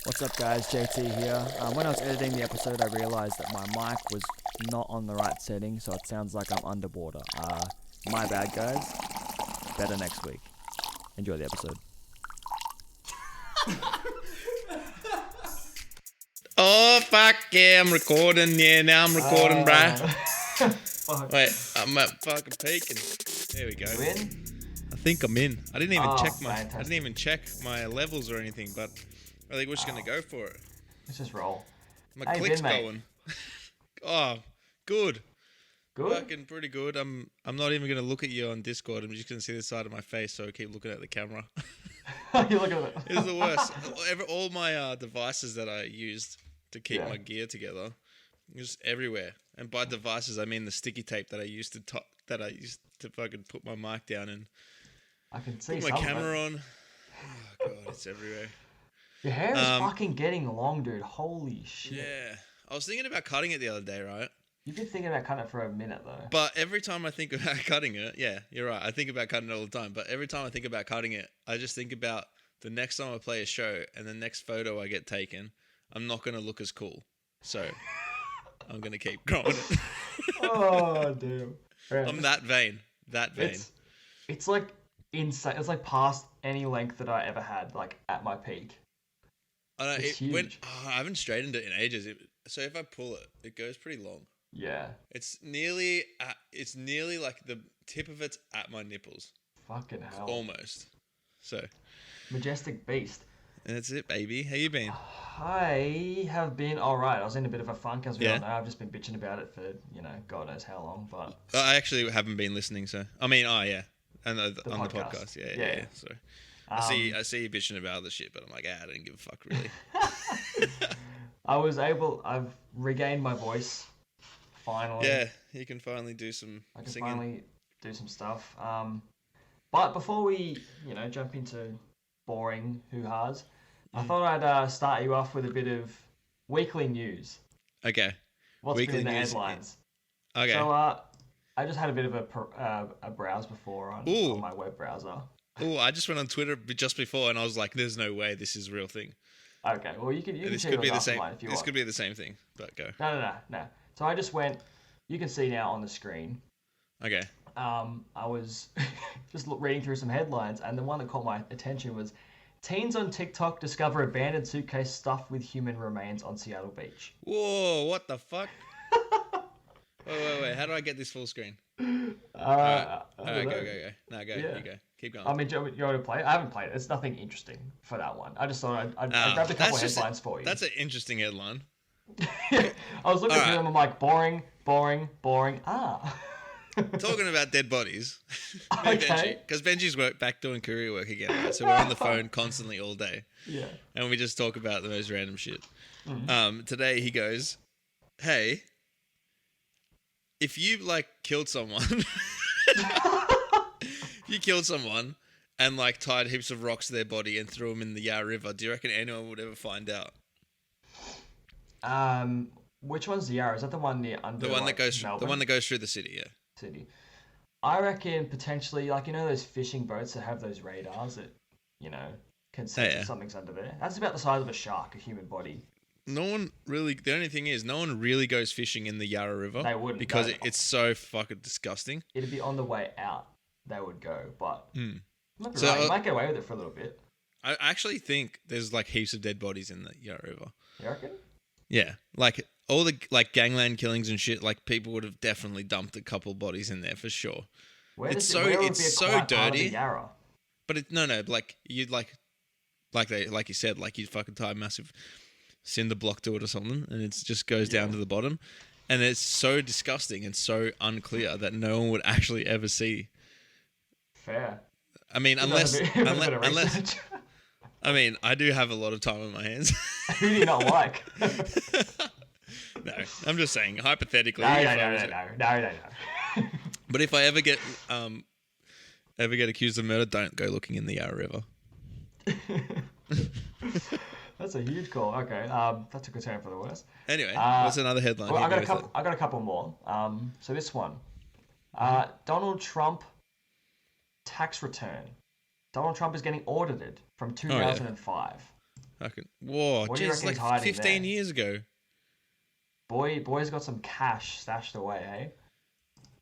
What's up, guys? JT here. When I was editing the episode, I realized that my mic was not on the right setting, so it sounds like I'm underwater. My bad, guys. Better next week. Enjoy the episode. Oh, fuck yeah, I'm recording. Yeah, now I'm recording, bruh. Fuck. Wait, I'm at fucking peaking. There we go. You in? I think I'm in. I didn't even Fantastic. I didn't even check my levels or anything, but I think we're just gonna go for it. Let's just roll. My How you click's been, mate? going. Oh, good. Good? Fucking pretty good. I'm not even gonna look at you on Discord. I'm just gonna see the side of my face, so I keep looking at the camera. You look at it. It's the worst. All my devices that I used to keep Yeah. my gear together, just everywhere. And by devices, I mean the sticky tape that I used to fucking put my mic down and I can see put some my of it. camera on. Oh god, it's everywhere. Your hair is Um, fucking getting long, dude. Holy shit. Yeah, I was thinking about cutting it the other day, right? You've been thinking about cutting it for a minute, though. But every time I think about cutting it, yeah, you're right. I think about cutting it all the time. But every time I think about cutting it, I just think about the next time I play a show and the next photo I get taken, I'm not going to look as cool. So I'm going to keep growing it. Oh, damn. Right. I'm that vain. That vain. It's like insane. It's like past any length that I ever had, like at my peak. I know, it's huge. I haven't straightened it in ages. So if I pull it, it goes pretty long. Yeah. It's nearly like the tip of it's at my nipples. Fucking hell. Almost. So, Majestic beast. and that's it, baby. How you been? I have been alright. I was in a bit of a funk, as we Yeah. all know. I've just been bitching about it for, God knows how long, but... I actually haven't been listening, so I mean, yeah, and on the podcast. podcast, yeah. Yeah. So I see you bitching about other shit, but I'm like, I don't give a fuck really. I've regained my voice, finally. Yeah, you can finally do some I can singing. finally do some stuff. But before we, jump into boring hoo-has, I thought I'd start you off with a bit of weekly news. Okay. What's Weekly been in the news. headlines? Okay. So, I just had a bit of a browse before on my web browser. Oh, I just went on Twitter just before, and I was like, "There's no way this is a real thing." Okay, well you can This check could be it the off same. online if you This want. could be the same thing, but go. No. So I just went. You can see now on the screen. Okay. I was just reading through some headlines, and the one that caught my attention was teens on TikTok discover abandoned suitcase stuffed with human remains on Seattle Beach. Whoa! What the fuck? Wait. How do I get this full screen? I All don't right, know. go. No, go. Yeah. You go. Keep going. I mean, do you want to play it? I haven't played it. It's nothing interesting for that one. I just thought I'd grab a couple of headlines for you. That's an interesting headline. I was looking through them. I'm like, boring. Ah. Talking about dead bodies. Okay. Because Benji's back doing career work again, right? So we're on the phone constantly all day. Yeah. And we just talk about the most random shit. Mm-hmm. Today he goes, "Hey, if you killed someone, you killed someone and tied heaps of rocks to their body and threw them in the Yarra River, do you reckon anyone would ever find out?" Which one's the Yarra? Is that the one near under? The one that goes Melbourne through the city, yeah. City. I reckon potentially, those fishing boats that have those radars that, can sense if something's under there. That's about the size of a shark, a human body. The only thing is, no one really goes fishing in the Yarra River. They wouldn't, because no. it's so fucking disgusting. It'd be on the way out. They would go, but you might be So, right. You might get away with it for a little bit. I actually think there's heaps of dead bodies in the Yarra River. You reckon? Yeah, all the gangland killings and shit. People would have definitely dumped a couple bodies in there for sure. Where It's would it be it's a so quiet part of dirty. the Yarra? But you'd you said, you'd fucking tie a massive cinder block to it or something, and it just goes down to the bottom, and it's so disgusting and so unclear that no one would actually ever see. Fair. I mean, Bit of unless research. I mean, I do have a lot of time on my hands. Who do you not like? No, I'm just saying hypothetically. No. But if I ever get accused of murder, don't go looking in the Yarra River. That's a huge call. Okay, that took a turn for the worse. Anyway, what's another headline? Well, I got a couple more. So this one, Donald Trump tax return. Donald Trump is getting audited from 2005. Whoa, What do you geez, reckon like he's hiding 15 there? years ago. Boy's got some cash stashed away, hey?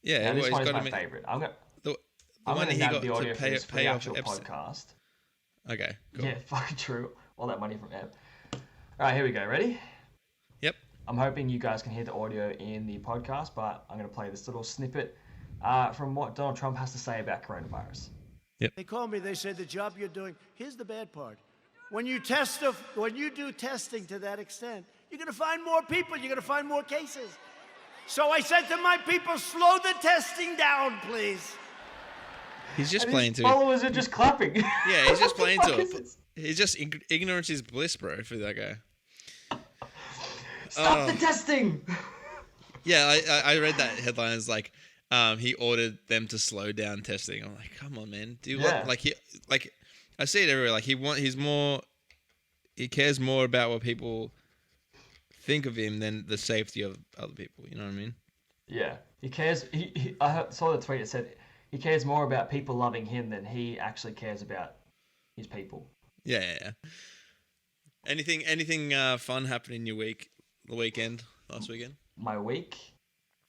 Yeah, Now well, this he's one is got my him favorite. the I'm money gonna he nab the got to audio for this for the pay off actual episode. podcast. Okay, cool. Yeah, fucking true. All that money from Eb. Alright, here we go. Ready? Yep. I'm hoping you guys can hear the audio in the podcast, but I'm going to play this little snippet from what Donald Trump has to say about coronavirus. They called me. They said the job you're doing. Here's the bad part: when you do testing to that extent, you're going to find more people. You're going to find more cases. So I said to my people, slow the testing down, please. He's just And playing his to. followers are just clapping. Yeah, he's just playing What the to fuck it. is this? He's just ignorance is bliss, bro, for that guy. Stop the testing! Yeah, I read that headline as like, he ordered them to slow down testing. I'm like, come on, man, do Yeah. what? Like I see it everywhere. Like he cares more about what people think of him than the safety of other people. You know what I mean? Yeah, he cares. I saw the tweet that said he cares more about people loving him than he actually cares about his people. Yeah. Anything fun happened in your week? The weekend, last weekend? My week,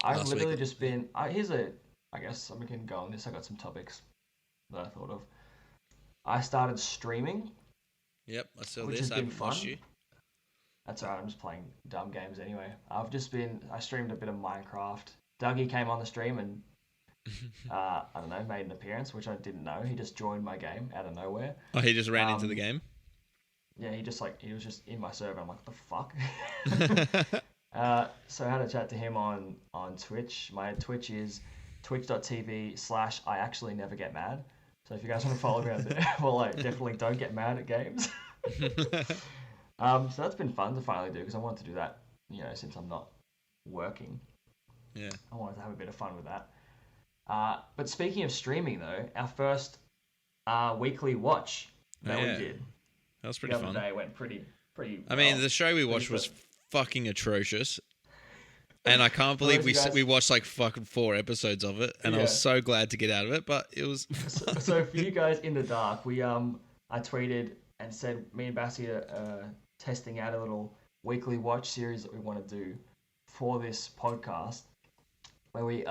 I've Last literally week. just been. I guess we can go on this. I got some topics that I thought of. I started streaming. Yep, I saw Which this. has I been haven't watched fun. you. That's alright. I'm just playing dumb games anyway. I streamed a bit of Minecraft. Dougie came on the stream and I don't know, made an appearance, which I didn't know. He just joined my game out of nowhere. Oh, he just ran into the game. Yeah, he was just in my server. I'm like, what the fuck? So I had a chat to him on Twitch. My Twitch is twitch.tv/I actually never get mad. So if you guys want to follow me on there, well, like, definitely don't get mad at games. So that's been fun to finally do because I wanted to do that, since I'm not working. Yeah. I wanted to have a bit of fun with that. But speaking of streaming, though, our first weekly watch that we did That was the pretty other fun. day went pretty. I mean, well. the show we watched was fucking atrocious. And I can't believe we watched like fucking 4 episodes of it, and I was so glad to get out of it. But it was. So for you guys in the dark, I tweeted and said me and Bassie are testing out a little weekly watch series that we want to do for this podcast, where we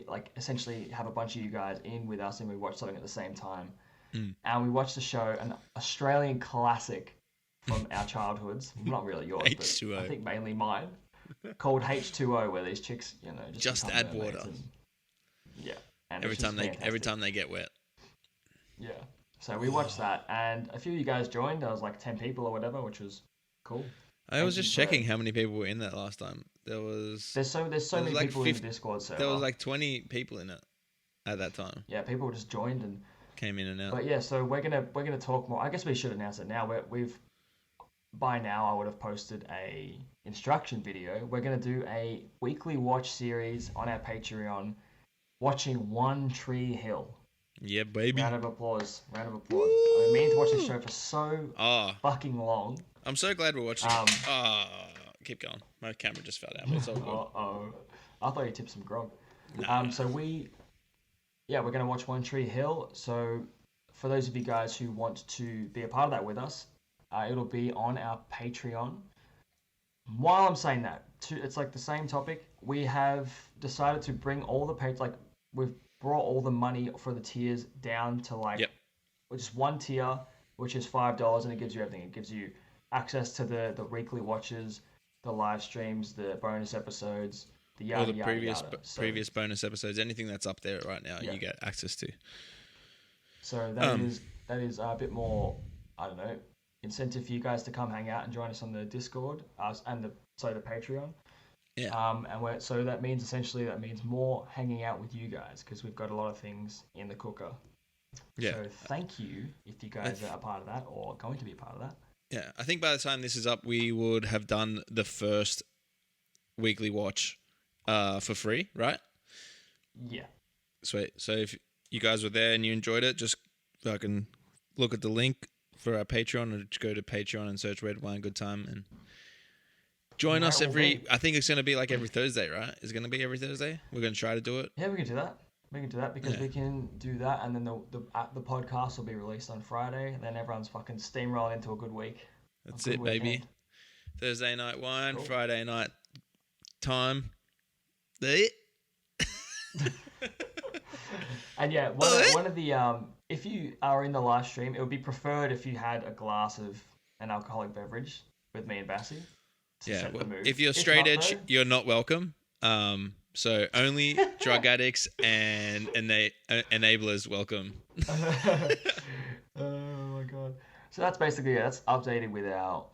like essentially have a bunch of you guys in with us and we watch something at the same time, and we watched the show, an Australian classic from our childhoods, not really yours, H2O. but I think mainly mine. Called H2O, where these chicks, Just become add mermaids water. yeah. And every it's just time fantastic. they get wet. Yeah. So we watched that, and a few of you guys joined. There was like 10 people or whatever, which was cool. I was Thank just you for checking it. how many people were in that last time. There's so many like people in the Discord server. There was like 20 people in it at that time. yeah, people just joined, and Came in and out. but yeah, so we're gonna talk more. I guess we should announce it now. We've by now I would have posted a instruction video. We're gonna do a weekly watch series on our Patreon, watching One Tree Hill. Yeah, baby. Round of applause. I've been meaning to watch this show for so fucking long. I'm so glad we're watching. Keep going. My camera just fell out, but it's all good. Uh-oh. I thought you tipped some grog. Nah. So we're going to watch One Tree Hill. So for those of you guys who want to be a part of that with us, it'll be on our Patreon. While I'm saying that, it's like the same topic. We have decided to bring all the we've brought all the money for the tiers down to just one tier, which is $5, and it gives you everything. It gives you access to the weekly watches, the live streams, the bonus episodes, the yada, All the yada, previous yada. previous bonus episodes, anything that's up there right now, you get access to. So that is a bit more, I don't know, incentive for you guys to come hang out and join us on the Discord and the Patreon. Yeah. And that means more hanging out with you guys because we've got a lot of things in the cooker. Yeah. So thank you if you guys are a part of that or going to be a part of that. Yeah, I think by the time this is up, we would have done the first weekly watch for free, right? Yeah. Sweet. So if you guys were there and you enjoyed it, just fucking look at the link for our Patreon or just go to Patreon and search Red Wine Good Time and join us I think it's going to be like every Thursday, right? It's going to be every Thursday? We're going to try to do it. Yeah, we can do that. We can do that because we can do that, and then the podcast will be released on Friday, and then everyone's fucking steamrolling into a good week. That's good it, baby. weekend. Thursday night wine, Cool. Friday night time. The And yeah, one of the if you are in the live stream, it would be preferred if you had a glass of an alcoholic beverage with me and Bassie to Yeah, set the mood. if you're straight not, edge, though, you're not welcome. So only drug addicts and enablers welcome. oh my god! So that's basically it. That's updated with our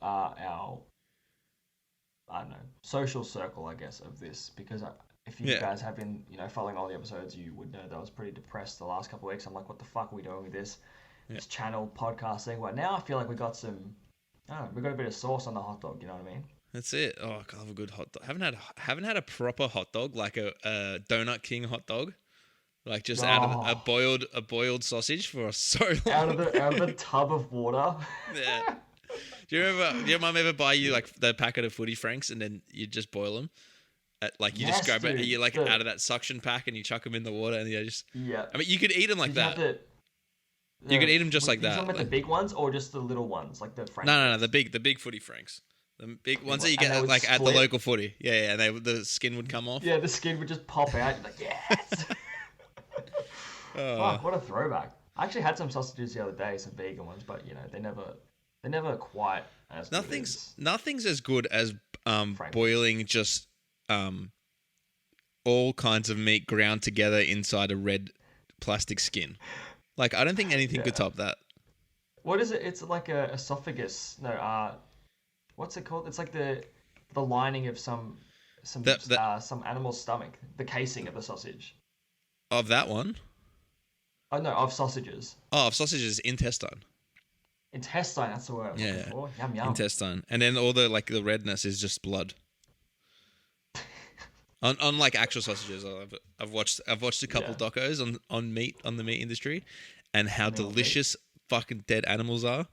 I don't know, social circle, I guess, of this, because if you Yeah. guys have been, following all the episodes, you would know that I was pretty depressed the last couple of weeks. I'm like, what the fuck are we doing with this channel podcasting? Well, now I feel like we got we got a bit of sauce on the hot dog. You know what I mean? That's it. Oh, I love a good hot dog. Haven't had a proper hot dog, like a Donut King hot dog, like just out of a boiled sausage for so long. Out of the tub of water. Yeah. Do you remember? Did your mum ever buy you like the packet of Footy Franks and then you just boil them? You just grab it, dude. and you like out of that suction pack and you chuck them in the water and you just. Yeah. I mean, you could eat them like that. You could eat them just like that. You talking about the big ones or just the little ones, like the Frank? No, the big Footy Franks. The big ones that you And they get would like at the split? local footy. Yeah, and the skin would come off. Yeah, the skin would just pop out. You're like, yes. Fuck, what a throwback. I actually had some sausages the other day, some vegan ones, but they never quite as good Nothing's as good as Frankfurt. boiling just all kinds of meat ground together inside a red plastic skin. Like I don't think anything could top that. What is it? It's like a esophagus. No, what's it called? It's like the lining of some animal's stomach, the casing of the sausage. Of that one? Oh no, of sausages. Oh, of sausages, intestine. Intestine, that's the word I'm looking for. Yum yum. Intestine. And then all the the redness is just blood. on like actual sausages. I've watched a couple docos on meat, on the meat industry, and how delicious fucking dead animals are.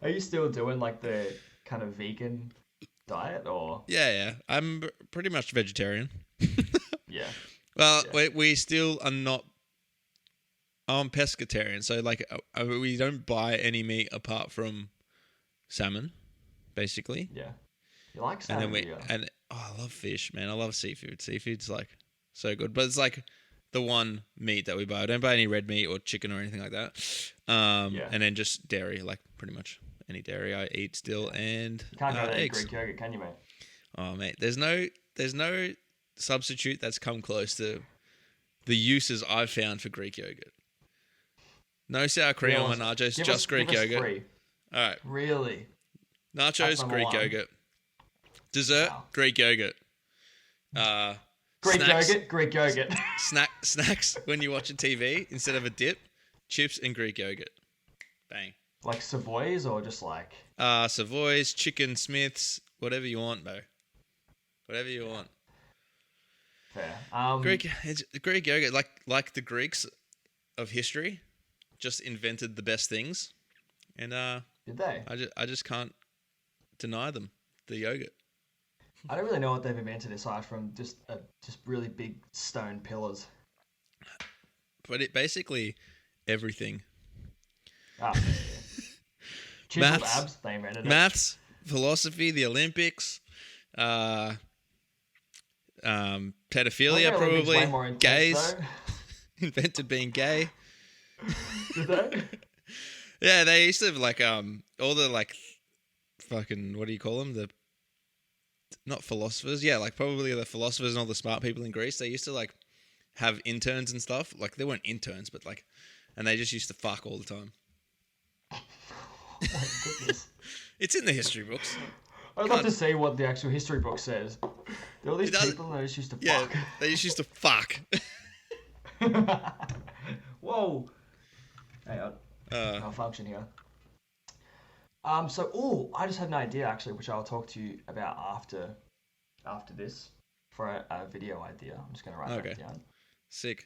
Are you still doing like the kind of vegan diet or? Yeah. I'm pretty much vegetarian. Yeah. Well, we still are not. I'm pescatarian, so we don't buy any meat apart from salmon, basically. Yeah. You like salmon? I love fish, man. I love seafood. Seafood's like so good, but it's like the one meat that we buy. I don't buy any red meat or chicken or anything like that. And then just dairy, like pretty much any dairy I eat still, and You can't go to eggs. Greek yogurt, can you, mate? Oh, mate, there's no substitute that's come close to the uses I've found for Greek yogurt. No sour cream on my nachos, just Greek yogurt. Free. All right, Really? nachos, Greek yogurt. Dessert, Greek yogurt. Greek snacks, yogurt, Greek yogurt. Snacks when you're watching TV instead of a dip, chips and Greek yogurt. Bang. Like Savoys or just like? Savoys, Chicken Smiths, whatever you want, bro. Whatever you want. Fair. Greek yogurt, like the Greeks of history, just invented the best things, and Did they? I just can't deny them the yogurt. I don't really know what they've invented aside from just really big stone pillars. But it basically everything. Chiseled abs, they invented it. Maths, philosophy, the Olympics, pedophilia, probably gays. Invented being gay. Did they? Yeah, they used to have all the fucking, what do you call them? Not philosophers. Yeah, probably the philosophers and all the smart people in Greece. They used to have interns and stuff. They weren't interns, but and they just used to fuck all the time. Oh my goodness. It's in the history books. I'd love to see what the actual history book says. There are all these people that just used to fuck. Yeah, they just used to fuck. Whoa. Hang on. Malfunction here. I just had an idea actually, which I'll talk to you about after this for a video idea. I'm just gonna write that down. Sick.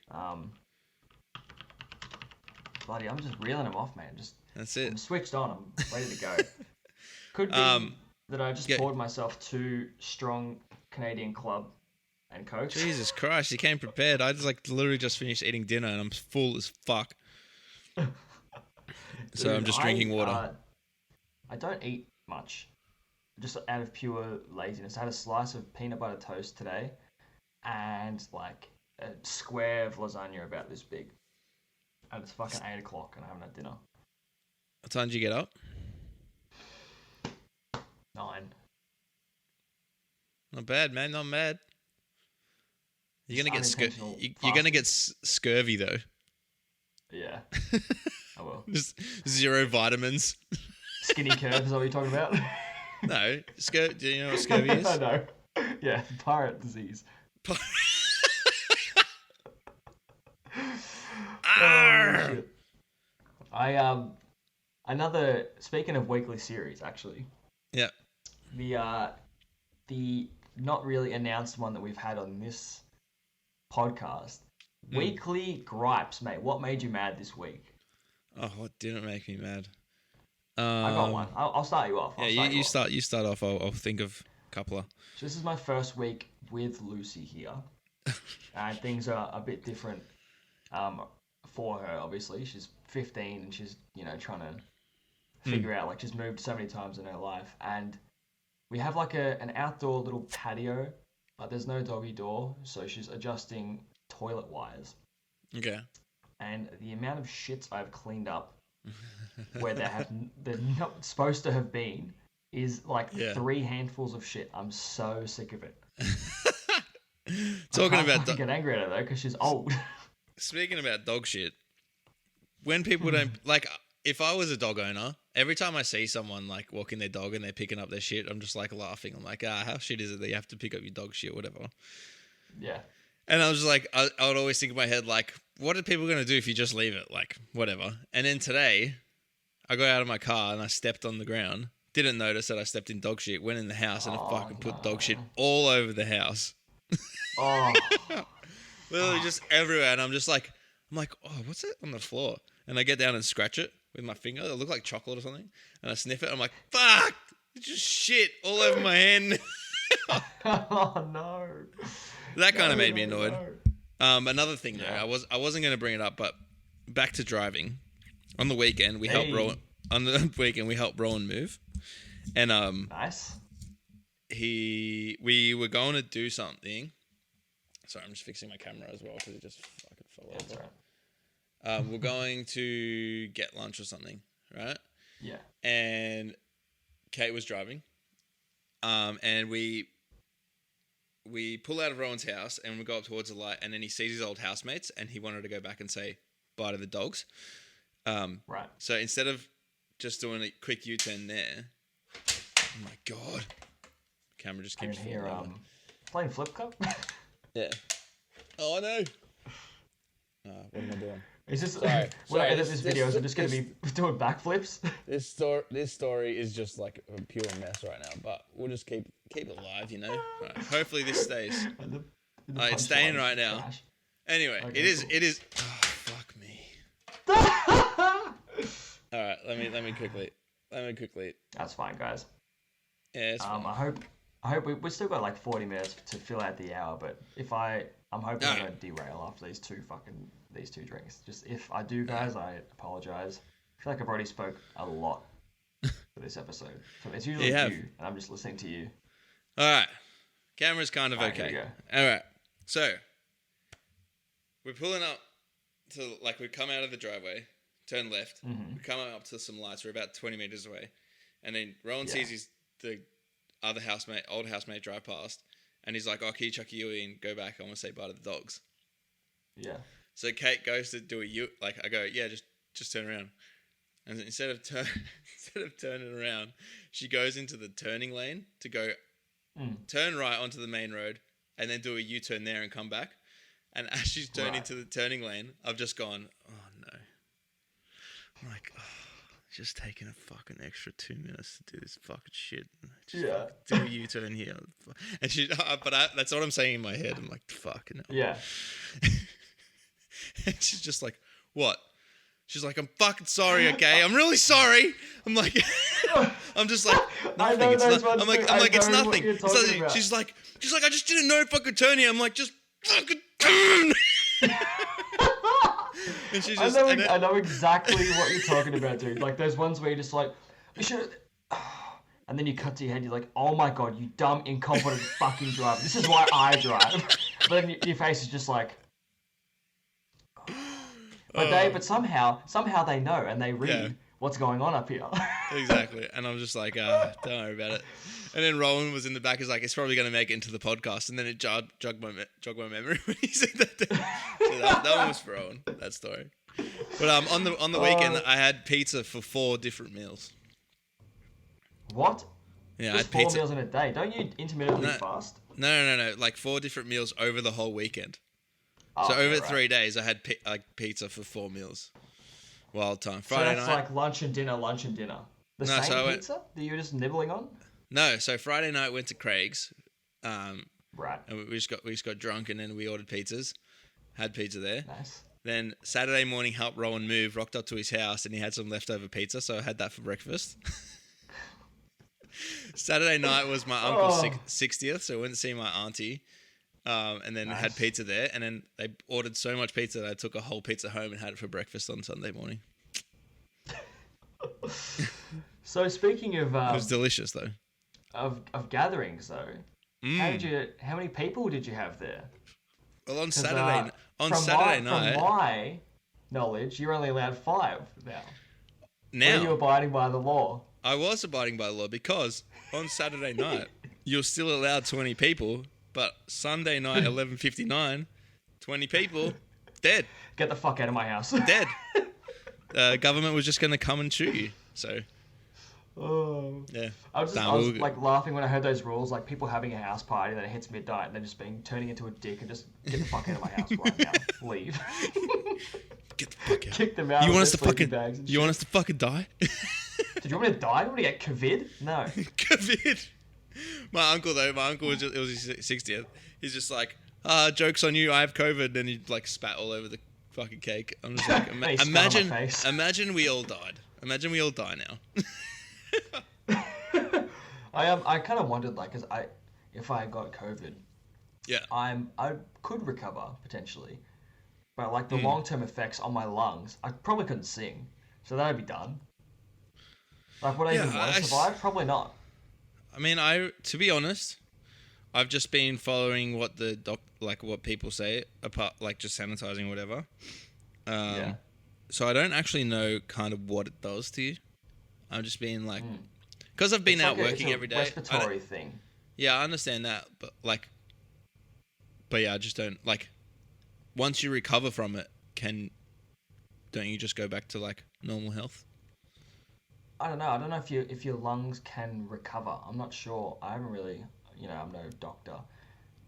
Bloody, I'm just reeling them off, man. That's it. I'm switched on. I'm ready to go. Could be that I just poured myself 2 strong Canadian Club and Coke. Jesus Christ, you came prepared. I literally just finished eating dinner and I'm full as fuck. So I'm just drinking water. I don't eat much, just out of pure laziness. I had a slice of peanut butter toast today, and like a square of lasagna about this big. And it's fucking 8 o'clock, and I haven't had dinner. What time did you get up? 9. Not bad, man. Not bad. You're gonna get Unintentional you're gonna get scurvy though. Yeah, I will. Just 0 vitamins. Skinny curves, is that what you're talking about? No, do you know what scurvy is? I know. Yeah, pirate disease. Oh, shit. Another, speaking of weekly series, actually. Yeah. The not really announced one that we've had on this podcast. Weekly gripes, mate. What made you mad this week? Oh, what didn't make me mad? I got one. I'll start you off. You start off. I'll think of a couple of. So this is my first week with Lucy here, and things are a bit different for her. Obviously, she's 15 and she's trying to figure out, like, she's moved so many times in her life, and we have like an outdoor little patio, but there's no doggy door, so she's adjusting toilet wires. Okay. And the amount of shits I've cleaned up where they're not supposed to have been is like 3 handfuls of shit. I'm so sick of it. Talking about get angry at her though because she's old. Speaking about dog shit, when people don't like, if I was a dog owner, every time I see someone like walking their dog and they're picking up their shit, I'm just like laughing. I'm like, how shit is it that you have to pick up your dog shit, whatever. Yeah. And I was just like, I would always think in my head, like, what are people going to do if you just leave it? Like, whatever. And then today, I got out of my car and I stepped on the ground. Didn't notice that I stepped in dog shit. Went in the house and I fucking put dog shit all over the house. Oh. Literally just everywhere. And I'm like, oh, what's that on the floor? And I get down and scratch it with my finger. It looked like chocolate or something. And I sniff it. I'm like, fuck! It's just shit all over my hand. Oh, no. That kind of made me annoyed. No. Another thing though, I wasn't going to bring it up, but back to driving. On the weekend, we helped Rowan. On the weekend, we helped Rowan move, and nice. We were going to do something. Sorry, I'm just fixing my camera as well because it just fucking fell over. That's all right. We're going to get lunch or something, right? Yeah. And Kate was driving, and we pull out of Rowan's house and we go up towards the light, and then he sees his old housemates and he wanted to go back and say bye to the dogs. Right. So instead of just doing a quick U-turn there, oh my god, camera just keeps falling over. Playing Flip Cup. Yeah. Oh no. What am I doing? Is this Sorry, when I edit this video? Is it just going to be doing backflips? This story is just like a pure mess right now, but we'll just keep it alive, you know. Right. Hopefully this stays. It's staying right now. Crash. Anyway, Okay, it is. Oh, fuck me. All right, let me quickly. That's fine, guys. Yeah, it's fine. I hope we still got like 40 minutes to fill out the hour, but I'm hoping I don't derail after these two drinks. Just if I do, guys, I apologize. I feel like I've already spoke a lot for this episode. So it's usually you, and I'm just listening to you. All right, camera's kind of All right, okay. here All right, so we're pulling up to, like, we come out of the driveway, turn left, we come up to some lights. We're about 20 meters away, and then Rowan sees the other old housemate drive past, and he's like, "Oh, can you chuck a Yui and go back? I want to say bye to the dogs." Yeah. So Kate goes to do a U. Like, I go, "Yeah, just turn around." And instead of turning around, she goes into the turning lane to go turn right onto the main road, and then do a U-turn there and come back. And as she's turning to the turning lane, I've just gone, "Oh no!" I'm like, just taking a fucking extra 2 minutes to do this fucking shit. Just do a U-turn here. And that's what I'm saying in my head. I'm like, fucking hell. Yeah. And she's just like, "What?" She's like, "I'm fucking sorry, okay? I'm really sorry." I'm like, I'm just like, nothing. It's not, I'm like, it's nothing. It's nothing. She's like, "I just didn't know fucking turn here." I'm like, "Just fucking turn." And she's just, I know exactly what you're talking about, dude. Like those ones where you're just like, and then you cut to your head, you're like, oh my god, you dumb, incompetent fucking driver. This is why I drive. But then your face is just like, but somehow they know and they read what's going on up here. Exactly. And I'm just like, don't worry about it. And then Rowan was in the back. He's like, it's probably going to make it into the podcast. And then it jogged my memory when he said that. So that one was for Rowan, that story. But on the weekend, I had pizza for 4 different meals. What? Yeah, Just I had 4 pizza. meals in a day. Don't you intermittently fast? No. Like 4 different meals over the whole weekend. Oh, So over right. 3 days, I had pizza for 4 meals. Wild time. So Friday that's night. like lunch and dinner. The No, same so pizza that you were just nibbling on? No, so Friday night went to Craig's. Right. And we just got drunk and then we ordered pizzas. Had pizza there. Nice. Then Saturday morning helped Rowan move, rocked up to his house and he had some leftover pizza, so I had that for breakfast. Saturday night was my uncle's 60th, so I went to see my auntie. And then had pizza there, and then they ordered so much pizza that I took a whole pizza home and had it for breakfast on Sunday morning. So speaking of It was delicious though. of gatherings though, how many people did you have there? Well, on 'Cause, Saturday from night, my knowledge, you're only allowed 5 now. Are you now abiding by the law? I was abiding by the law because on Saturday night you're still allowed 20 people, but Sunday night 11:59, 20 people dead. Get the fuck out of my house. Dead. Government was just going to come and shoot you. So, yeah. I was like laughing when I heard those rules, like people having a house party and then it hits midnight and they're just turning into a dick and just get the fuck out of my house right now. Leave. Get the fuck out. Kick them out. You of want us their to sleeping fucking? bags and You want us to fucking die? Did you want me to die? You want me to get COVID? No. COVID. My uncle was it was his 60th. He's just like, joke's on you, I have COVID. And he like spat all over the fucking cake. I'm just like, He spat on my face. imagine we all died. Imagine we all die now. I kind of wondered, like, if I got COVID, Yeah. I could recover potentially, but like Hmm. the long-term effects on my lungs, I probably couldn't sing, so that'd be done. Like, would I even want to survive? Probably not. I mean, to be honest, I've just been following what what people say, apart like just sanitizing or whatever. Yeah. So I don't actually know kind of what it does to you. I'm just being like, because I've been out working every day. Respiratory thing. Yeah, I understand that, but yeah, I just don't like. Once you recover from it, don't you just go back to like normal health? I don't know. I don't know if your lungs can recover. I'm not sure. I haven't really, I'm no doctor,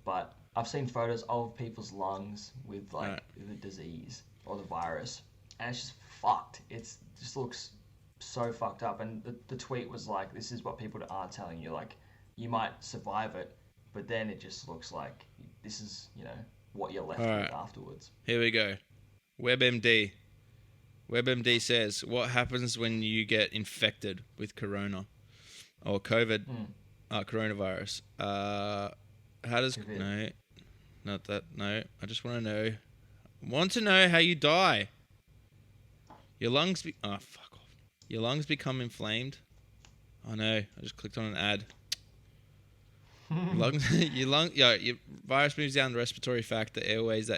but I've seen photos of people's lungs with like the disease or the virus, and it's just fucked. It just looks so fucked up. And the tweet was like, "This is what people aren't telling you. Like, you might survive it, but then it just looks like this is what you're left with afterwards." Here we go. WebMD. WebMD says, what happens when you get infected with corona or COVID, coronavirus? How does... COVID. No, not that. No, I just want to know how you die. Your lungs... fuck off. Your lungs become inflamed. Oh, no. I just clicked on an ad. Your virus moves down the respiratory tract, the airways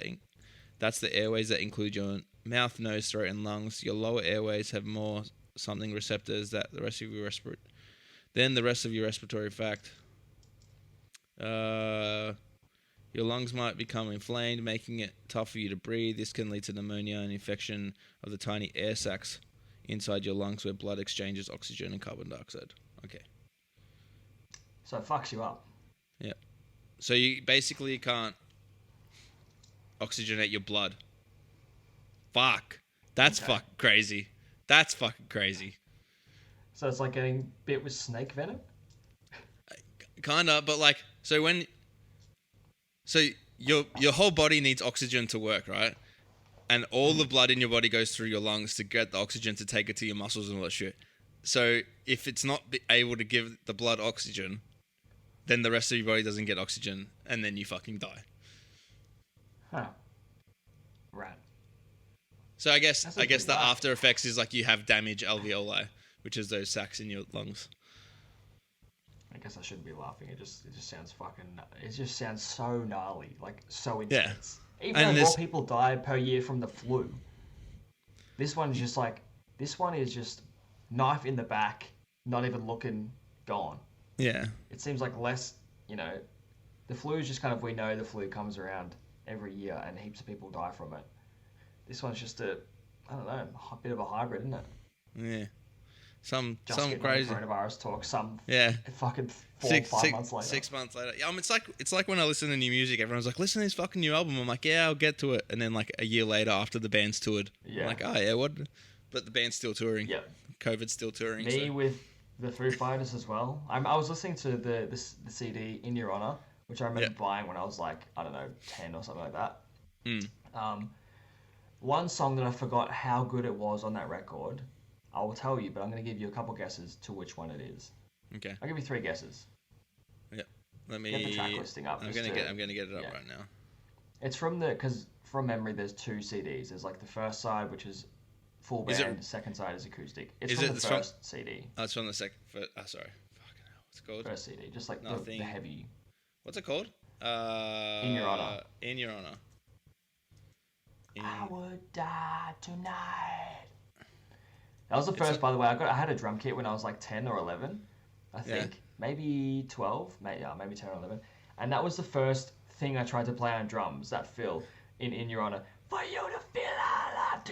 that's the airways that include your mouth, nose, throat, and lungs. Your lower airways have more something receptors that the rest of your respiratory tract. Your lungs might become inflamed, making it tough for you to breathe. This can lead to pneumonia and infection of the tiny air sacs inside your lungs where blood exchanges oxygen and carbon dioxide. Okay. So it fucks you up. Yeah. So you basically can't oxygenate your blood. Fuck. That's fucking crazy. That's fucking crazy. So it's like getting bit with snake venom? Kinda, but like, so your whole body needs oxygen to work, right? And all the blood in your body goes through your lungs to get the oxygen to take it to your muscles and all that shit. So if it's not able to give the blood oxygen, then the rest of your body doesn't get oxygen, and then you fucking die. Huh. Right. So I guess pretty the rough. after effects is like you have damaged alveoli, which is those sacs in your lungs. I guess I shouldn't be laughing. It just sounds it just sounds so gnarly, like so intense. Even And though more people die per year from the flu, this one is just knife in the back, not even looking, gone. Yeah. It seems like less, the flu is just kind of, we know the flu comes around every year and heaps of people die from it. This one's just a bit of a hybrid, isn't it? Yeah. Some Getting crazy on the coronavirus talk. Fucking 4 or 5 months later. 6 months later. Yeah, it's like when I listen to new music, everyone's like, listen to this fucking new album. I'm like, yeah, I'll get to it. And then like a year later, after the band's toured, I'm like, oh yeah, what? But the band's still touring. Yeah. COVID's still touring. Me with the Foo Fighters as well. I was listening to the CD In Your Honor, which I remember buying when I was like, I don't know, 10 or something like that. One song that I forgot how good it was on that record, I will tell you, but I'm going to give you a couple guesses to which one it is. Okay. I'll give you 3 guesses. Yeah. Let me get the track listing up. I'm gonna get it up right now. It's because from memory, there's 2 CDs. There's like the first side, which is full band. The second side is acoustic. It's from the first CD. Oh, it's from the second. Sorry. Fucking hell. What's it called? First CD, just like the heavy. What's it called? In Your Honor. In Your Honor. I would die tonight. That was the first, by the way. I had a drum kit when I was like 10 or 11, I think. Maybe 12, maybe 10 or 11. And that was the first thing I tried to play on drums, that fill in Your Honor. For you to feel alive.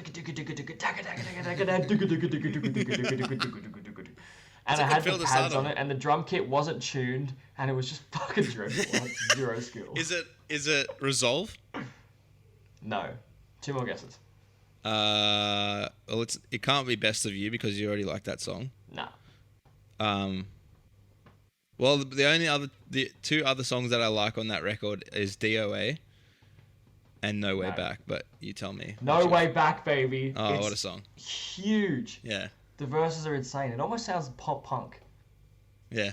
And I had the pads on it, and the drum kit wasn't tuned, and it was just fucking dreadful. Like 0 skill. Is it Resolve? No. 2 more guesses. Well, it can't be Best of You because you already like that song. Nah. Well, the 2 other songs that I like on that record is DOA and No Way Back. But you tell me. No Way Back, baby. Oh, what a song! Huge. Yeah. The verses are insane. It almost sounds pop punk. Yeah.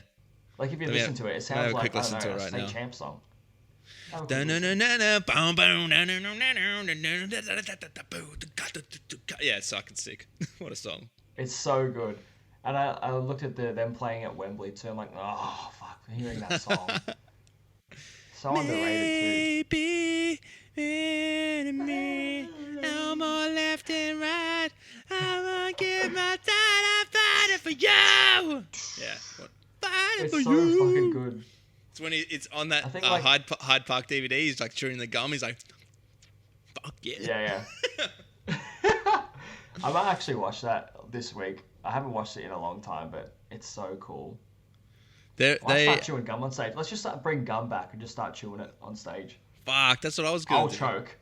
Like if you listen to it, it sounds like a State Champ song. Yeah, it's fucking sick. What a song. It's so good. And I looked at them playing at Wembley too. I'm like, oh, fuck, hearing that song. So underrated too. Maybe, no more left and right. I won't give my time. I'm fighting for you. Yeah. Fighting for you. It's so fucking good. It's when it's on that Hyde Park DVD. He's like chewing the gum. He's like, "Fuck yeah!" Yeah. I might actually watch that this week. I haven't watched it in a long time, but it's so cool. They start chewing gum on stage. Let's just bring gum back and just start chewing it on stage. Fuck, that's what I was going to do. I'll choke.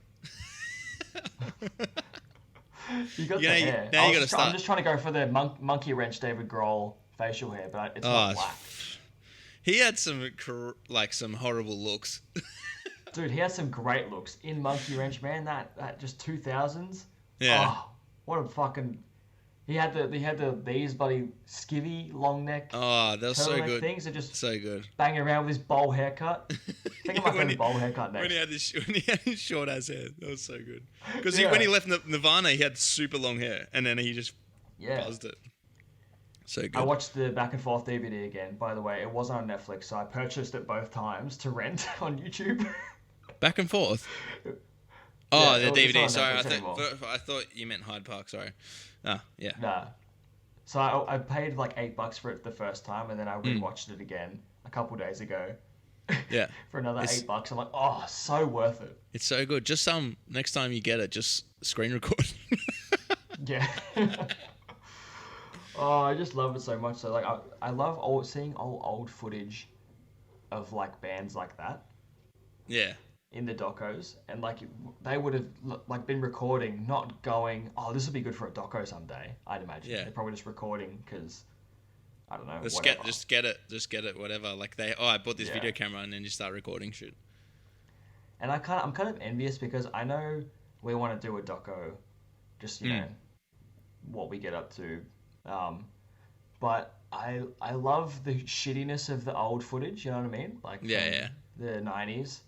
You got the hair. Now you got to start. I'm just trying to go for the monkey wrench David Grohl facial hair, but it's not black. He had some horrible looks. Dude, he had some great looks in Monkey Wrench, man. That just 2000s. Yeah. Oh, what a fucking. He had these bloody skivvy long neck. Oh, that was so good. Things are just so good. Banging around with his bowl haircut. I think I might have a bowl haircut next. When he had his short ass hair, that was so good. Because when he left Nirvana, he had super long hair, and then he just buzzed it. So good. I watched the Back and Forth DVD again. By the way, it wasn't on Netflix, so I purchased it both times to rent on YouTube. Back and Forth. Oh, the DVD. Sorry, I thought you meant Hyde Park. Sorry. Ah, yeah. Nah. So I paid like $8 for it the first time, and then I rewatched it again a couple days ago. Yeah. For another $8. I'm like, oh, so worth it. It's so good. Just next time you get it, just screen record. Yeah. Oh, I just love it so much. So like, I love seeing old footage of like bands like that. Yeah. In the docos, and like they would have like been recording, not going, oh, this would be good for a doco someday. I'd imagine. Yeah. They're probably just recording because I don't know. Just get it. Whatever. Like I bought this video camera and then just start recording shit. And I'm kind of envious because I know we want to do a doco, just you know what we get up to. But I love the shittiness of the old footage, you know what I mean? Like the 90s.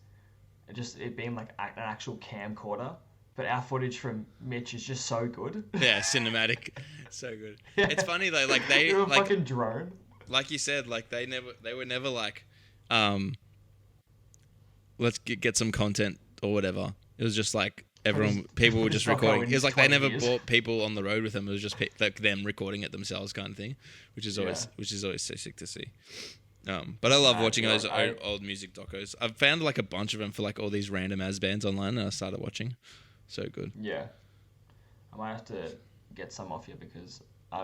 Just it being like an actual camcorder. But our footage from Mitch is just so good. Yeah, cinematic. So good. Yeah. It's funny though, like they You're a like fucking drone. like you said, like they were never like, let's get some content or whatever. It was just like people were just recording. It was like they never brought people on the road with them. It was just like them recording it themselves, kind of thing, which is always so sick to see. But I love watching those old music docos. I've found like a bunch of them for like all these random ass bands online, and I started watching. So good. Yeah, I might have to get some off you because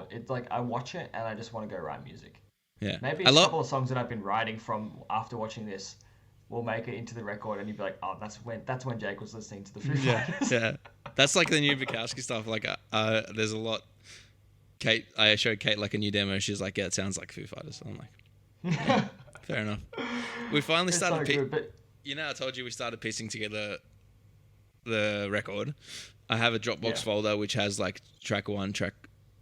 it's like I watch it and I just want to go write music. Yeah, maybe a couple of songs that I've been writing from after watching this will make it into the record, and you'd be like, oh, that's when Jake was listening to the Foo Fighters. Yeah, that's like the new Bukowski stuff. Like, there's a lot. I showed Kate like a new demo. She's like, yeah, it sounds like Foo Fighters. I'm like, yeah, fair enough. We finally started. So good, but... You know, I told you we started piecing together the record. I have a Dropbox folder which has like track 1, track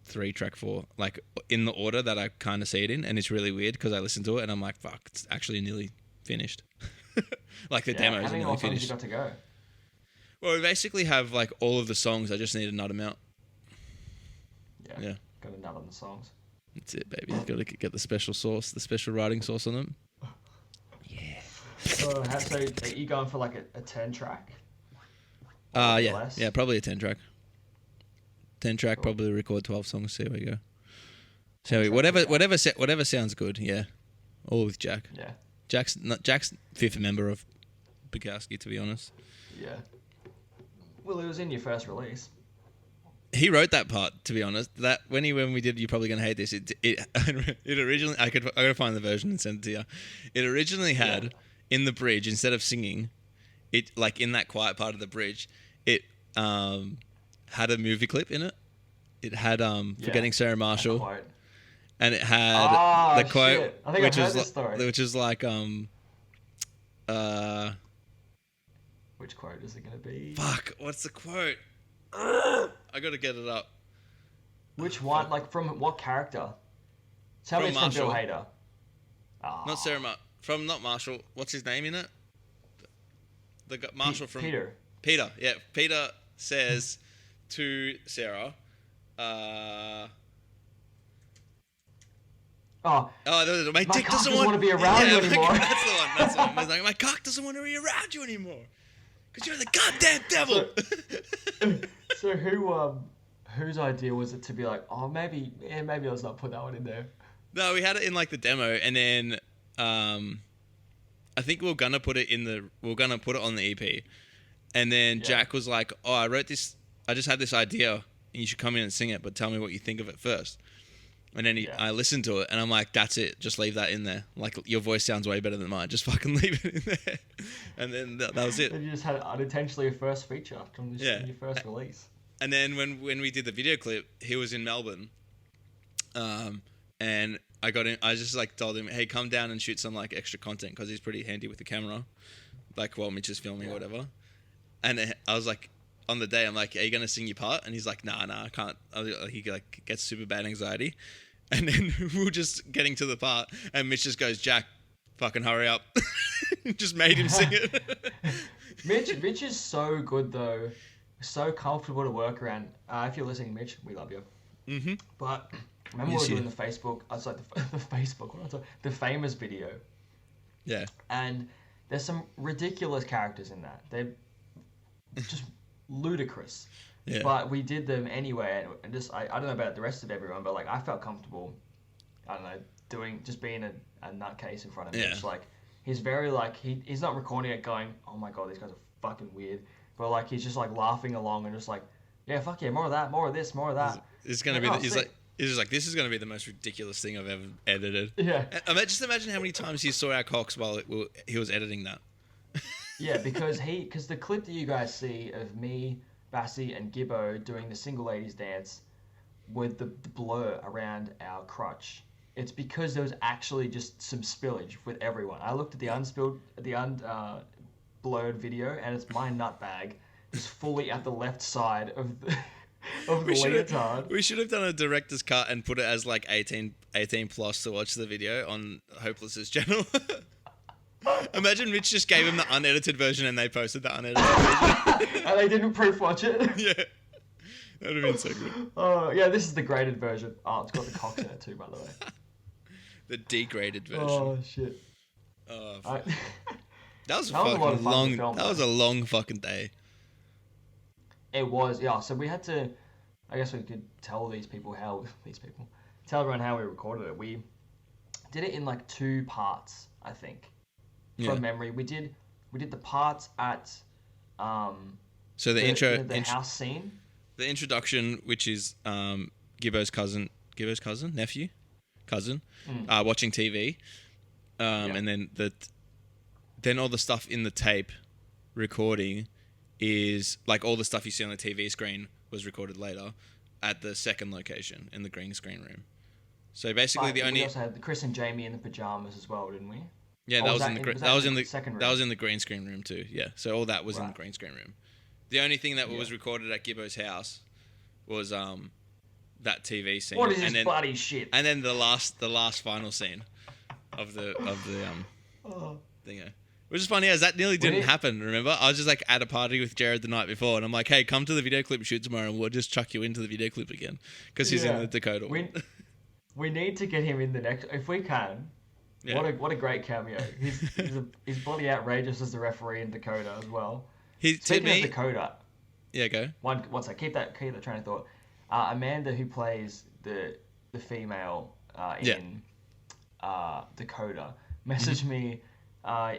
3, track 4, like in the order that I kind of see it in, and it's really weird because I listen to it and I'm like, fuck, it's actually nearly finished. Like the demos are nearly finished. How many songs you got to go? Well, we basically have like all of the songs. I just need to nut them out. Yeah. Got to nut on the songs. That's it, baby. Got to get the special sauce, the special writing sauce on them. Yeah. So are you going for like a 10 track? Yeah, probably a 10 track. 10 track, probably record 12 songs. See where we go. So whatever sounds good. Yeah, all with Jack. Yeah. Jack's fifth member of Bukowski, to be honest. Yeah. Well, it was in your first release. He wrote that part, to be honest. That when we did, you're probably gonna hate this. It originally I gotta find the version and send it to you. It originally had in the bridge, instead of singing, it like in that quiet part of the bridge, it had a movie clip in it. It had Forgetting Sarah Marshall. And it had the quote, shit. I think I've heard this story. Which is like, which quote is it going to be? Fuck, what's the quote? I gotta get it up. Which one? Like from what character? Tell me it's from Bill Hader. Not Sarah not Marshall. What's his name in it? The Marshall from Peter. Peter, yeah. Peter says to Sarah, my dick doesn't want to be around you anymore. That's the one. Like, my cock doesn't want to be around you anymore. Because you're the goddamn devil. So whose idea was it to be like, oh, maybe let's not put that one in there? No, we had it in like the demo, and then I think we were gonna put it on the EP. And then Jack was like, oh, I just had this idea, and you should come in and sing it, but tell me what you think of it first. And then I listened to it, and I'm like, that's it. Just leave that in there. Like, your voice sounds way better than mine. Just fucking leave it in there. And then that was it. And you just had unintentionally a first feature from your first release. And then when we did the video clip, he was in Melbourne. And I just like told him, hey, come down and shoot some like extra content, because he's pretty handy with the camera. Like while Mitch is filming or whatever. And I was like, on the day, I'm like, are you going to sing your part? And he's like, nah, I can't. He like gets super bad anxiety. And then we were just getting to the part, and Mitch just goes, Jack, fucking hurry up. Just made him sing it. Mitch is so good, though. So comfortable to work around. If you're listening, Mitch, we love you. Mm-hmm. But remember we were doing the Facebook, the famous video. Yeah. And there's some ridiculous characters in that. They're just ludicrous. Yeah. But we did them anyway, and just I don't know about the rest of everyone, but like I felt comfortable, I don't know, just being a nutcase in front of him. It's like he's very like he's not recording it going, oh my god, these guys are fucking weird, but like he's just like laughing along and just like, yeah, fuck yeah, more of that, more of this, more of that. It's gonna be. He's just like, this is gonna be the most ridiculous thing I've ever edited. Yeah. Just imagine how many times he saw our cocks while he was editing that. Yeah, because the clip that you guys see of me, Bassie, and Gibbo doing the single ladies dance with the blur around our crotch, it's because there was actually just some spillage with everyone. I looked at the blurred video, and it's my nut bag just fully at the left side of the leotard. We should have done a director's cut and put it as like 18 plus to watch the video on Hopeless's channel. Imagine Mitch just gave him the unedited version and they posted the unedited version. And they didn't proof watch it. Yeah. That would have been so good. Oh, yeah, this is the graded version. Oh, it's got the cocks in it too, by the way. The degraded version. Oh shit! Oh, I, that was a that was a lot fucking of fun to long. film, That was though. a long fucking day. It was, yeah. So we had to. I guess we could tell tell everyone how we recorded it. We did it in like 2 parts, I think, Yeah. from memory. We did the parts at So the intro, the house scene. the introduction, which is Gibbo's cousin, nephew, watching TV, and then then all the stuff in the tape recording is like all the stuff you see on the TV screen was recorded later at the second location in the green screen room. So basically, We also had Chris and Jamie in the pajamas as well, didn't we? Yeah, Or that was was that in the in- was that that was in in the the second that room? was in the green screen room too. Yeah, so all that was in the Right. green screen room. The only thing that was recorded at Gibbo's house was that TV scene. What is and this then, bloody shit? And then the last final scene of the Oh. thingo. Which is funny as that nearly didn't it- happen, remember? I was just like at a party with Jared the night before and I'm like, hey, come to the video clip shoot tomorrow and we'll just chuck you into the video clip again. Because he's in Yeah. the Dakota one. We need to get him in the next, if we can. Yeah. What a great cameo. He's bloody outrageous as the referee in Dakota as well. To Speaking me, of Dakota, yeah, go. one sec, keep that train of thought. Amanda, who plays the female in Dakota, messaged me a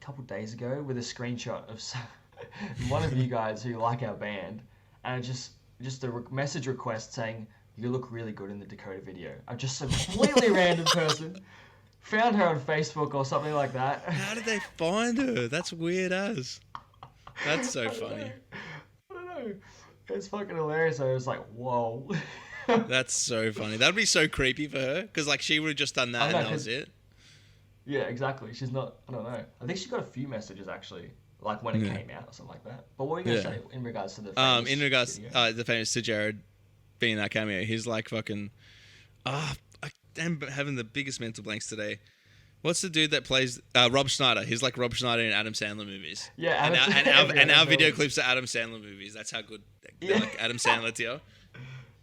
couple days ago with a screenshot of one of you guys who like our band, and just a message request saying you look really good in the Dakota video. I'm just a completely random person. Found her on Facebook or something like that. How did they find her? That's weird as. That's so funny. I don't know. It's fucking hilarious. I was like, whoa. That's so funny. That'd be so creepy for her because like she would have just done that I know, and that was it. Yeah, exactly. She's not. I don't know. I think she got a few messages actually, like when it Yeah. came out or something like that. But what were you gonna Yeah. say in regards to the? In regards video? the famous to Jared being that cameo, he's like fucking. I am having the biggest mental blanks today. What's the dude that plays Rob Schneider? He's like Rob Schneider in Adam Sandler movies. Yeah, and Adam our Sandler video movies. clips are Adam Sandler movies. That's how good they're Yeah. like Adam Sandler to you.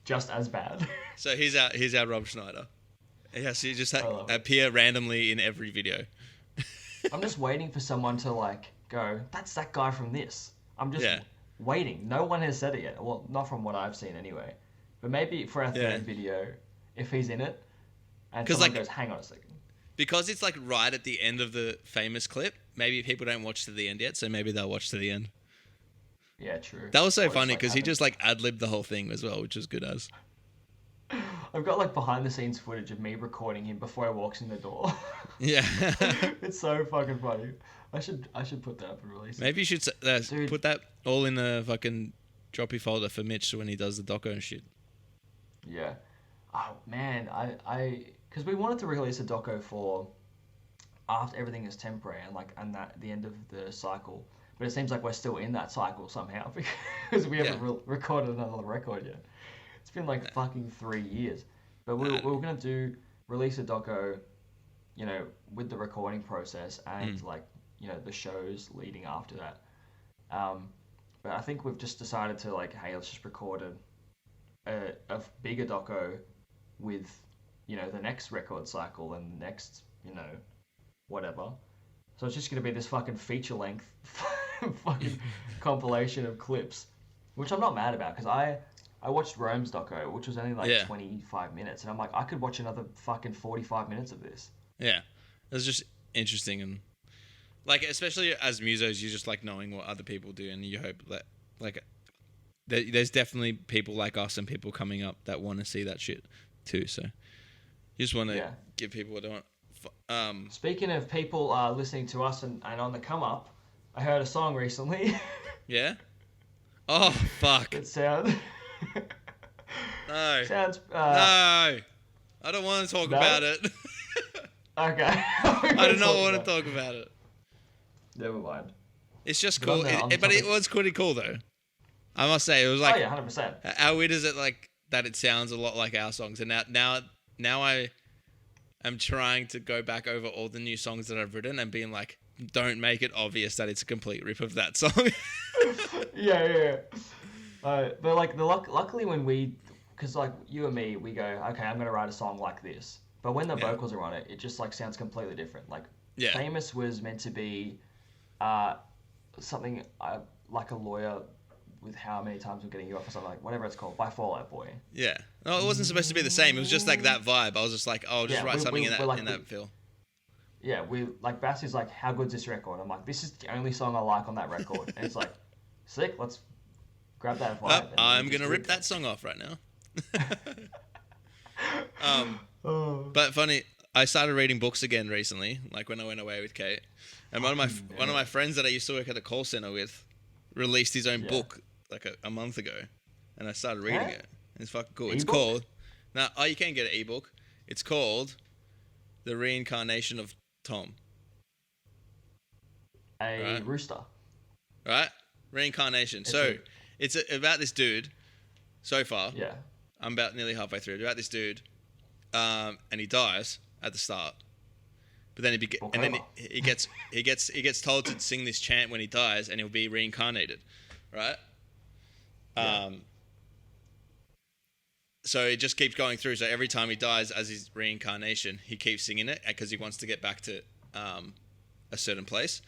Just as bad. So he's our Rob Schneider. He has to just I love it. appear randomly in every video. I'm just waiting for someone to like go. That's that guy from this. I'm just Yeah. waiting. No one has said it yet. Well, not from what I've seen anyway. But maybe for our Yeah. third video, if he's in it, and 'Cause, someone like- goes, "Hang on a second." Because it's like right at the end of the famous clip, maybe people don't watch to the end yet, so maybe they'll watch to the end. Yeah, true. That was so Or just, funny like, because he have it- just like ad-libbed the whole thing as well, which was good as. I've got like behind the scenes footage of me recording him before he walks in the door. Yeah. It's so fucking funny. I should put that up and release it. Maybe you should Dude. put that all in the fucking droppy folder for Mitch when he does the doco and shit. Yeah. Oh man, because we wanted to release a doco for after everything is temporary and that the end of the cycle, but it seems like we're still in that cycle somehow because we haven't recorded another record yet. It's been like fucking 3 years, but we were gonna release a doco, with the recording process and the shows leading after that. But I think we've just decided to like, hey, let's just record a bigger doco with the next record cycle and the next whatever. So it's just gonna be this fucking feature length fucking compilation of clips, which I'm not mad about because I watched Rome's doco, which was only like 25 minutes, and I'm like, I could watch another fucking 45 minutes of this. Yeah. It was just interesting and like especially as musos, you just like knowing what other people do and you hope that like there's definitely people like us and people coming up that want to see that shit too. So you just want to give people what they want. Speaking of people listening to us and on the come up, I heard a song recently. Yeah? Oh, fuck. It sounds... No. sounds... No. I don't want to talk No? about it. Okay. I do not want to talk about it. Never mind. It's just But on cool. the But it topic- was pretty cool, though. I must say, it was like... Oh, yeah, 100%. How weird is it, like, that it sounds a lot like our songs? And now I am trying to go back over all the new songs that I've written and being like, don't make it obvious that it's a complete rip of that song. Yeah. But like luckily when because like you and me, we go, okay, I'm gonna write a song like this, But when the Yeah. vocals are on it, it just like sounds completely different. Like Yeah. Famous was meant to be something like a lawyer with how many times we're getting you off or something, like whatever it's called, by Fall Out Boy. Yeah. No, it wasn't supposed to be the same. It was just like that vibe. I was just like, oh, I'll just Yeah, write something we're like, in that feel. Yeah, we like Bassie's like, how good's this record? I'm like, this is the only song I like on that record. And it's like, sick, let's grab that vibe. and I'm just gonna do rip it. that song off right now. Oh. But funny, I started reading books again recently, like when I went away with Kate, and one of my friends that I used to work at a call center with released his own Yeah. book like a month ago, and I started reading Yeah? it. And it's fucking cool. It's Ebook? called you can get an ebook. It's called The Reincarnation of Tom. A Right. rooster. Right? Reincarnation. It's So it's about this dude. So far, Yeah. I'm about nearly halfway through. About this dude, and he dies at the start, but then and then Glaucoma. he gets told to sing this chant when he dies, and he'll be reincarnated, right? Yeah. So it just keeps going through. So every time he dies as his reincarnation, he keeps singing it because he wants to get back to a certain place.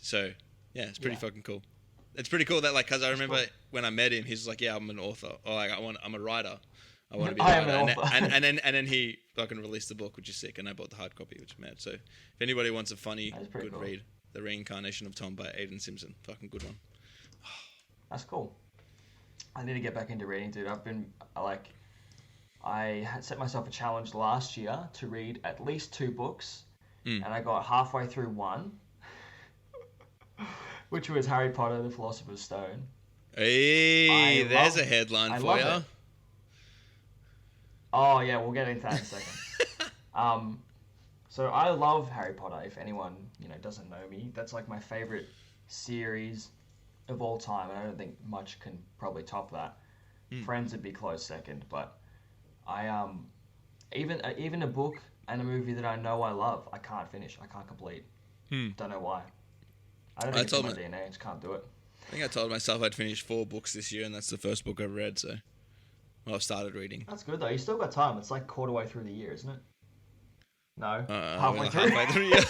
So yeah, it's pretty fucking cool. It's pretty cool that because I remember when I met him, he's like, yeah, I'm an author, or like I'm a writer. I want to be a I am writer. an author. And then he fucking released the book, which is sick, and I bought the hard copy, which is mad. So if anybody wants a funny, That's pretty good cool. read, The Reincarnation of Tom by Aidan Simpson, fucking good one. That's cool. I need to get back into reading, dude. I had set myself a challenge last year to read at least 2 books, and I got halfway through one, which was Harry Potter, the Philosopher's Stone. Hey, there's a headline I for love you. it. Oh yeah, we'll get into that in a second. So I love Harry Potter. If anyone doesn't know me, that's like my favorite series of all time, and I don't think much can probably top that. Friends would be close second, but I even a book and a movie that I know I love, I can't finish. I can't complete. Don't know why. I don't think it's in my DNA. I just can't do it. I think I told myself I'd finish 4 books this year, and that's the first book I've read. So, I've started reading. That's good though. You still got time. It's like quarter way through the year, isn't it? No, Halfway through. Yeah.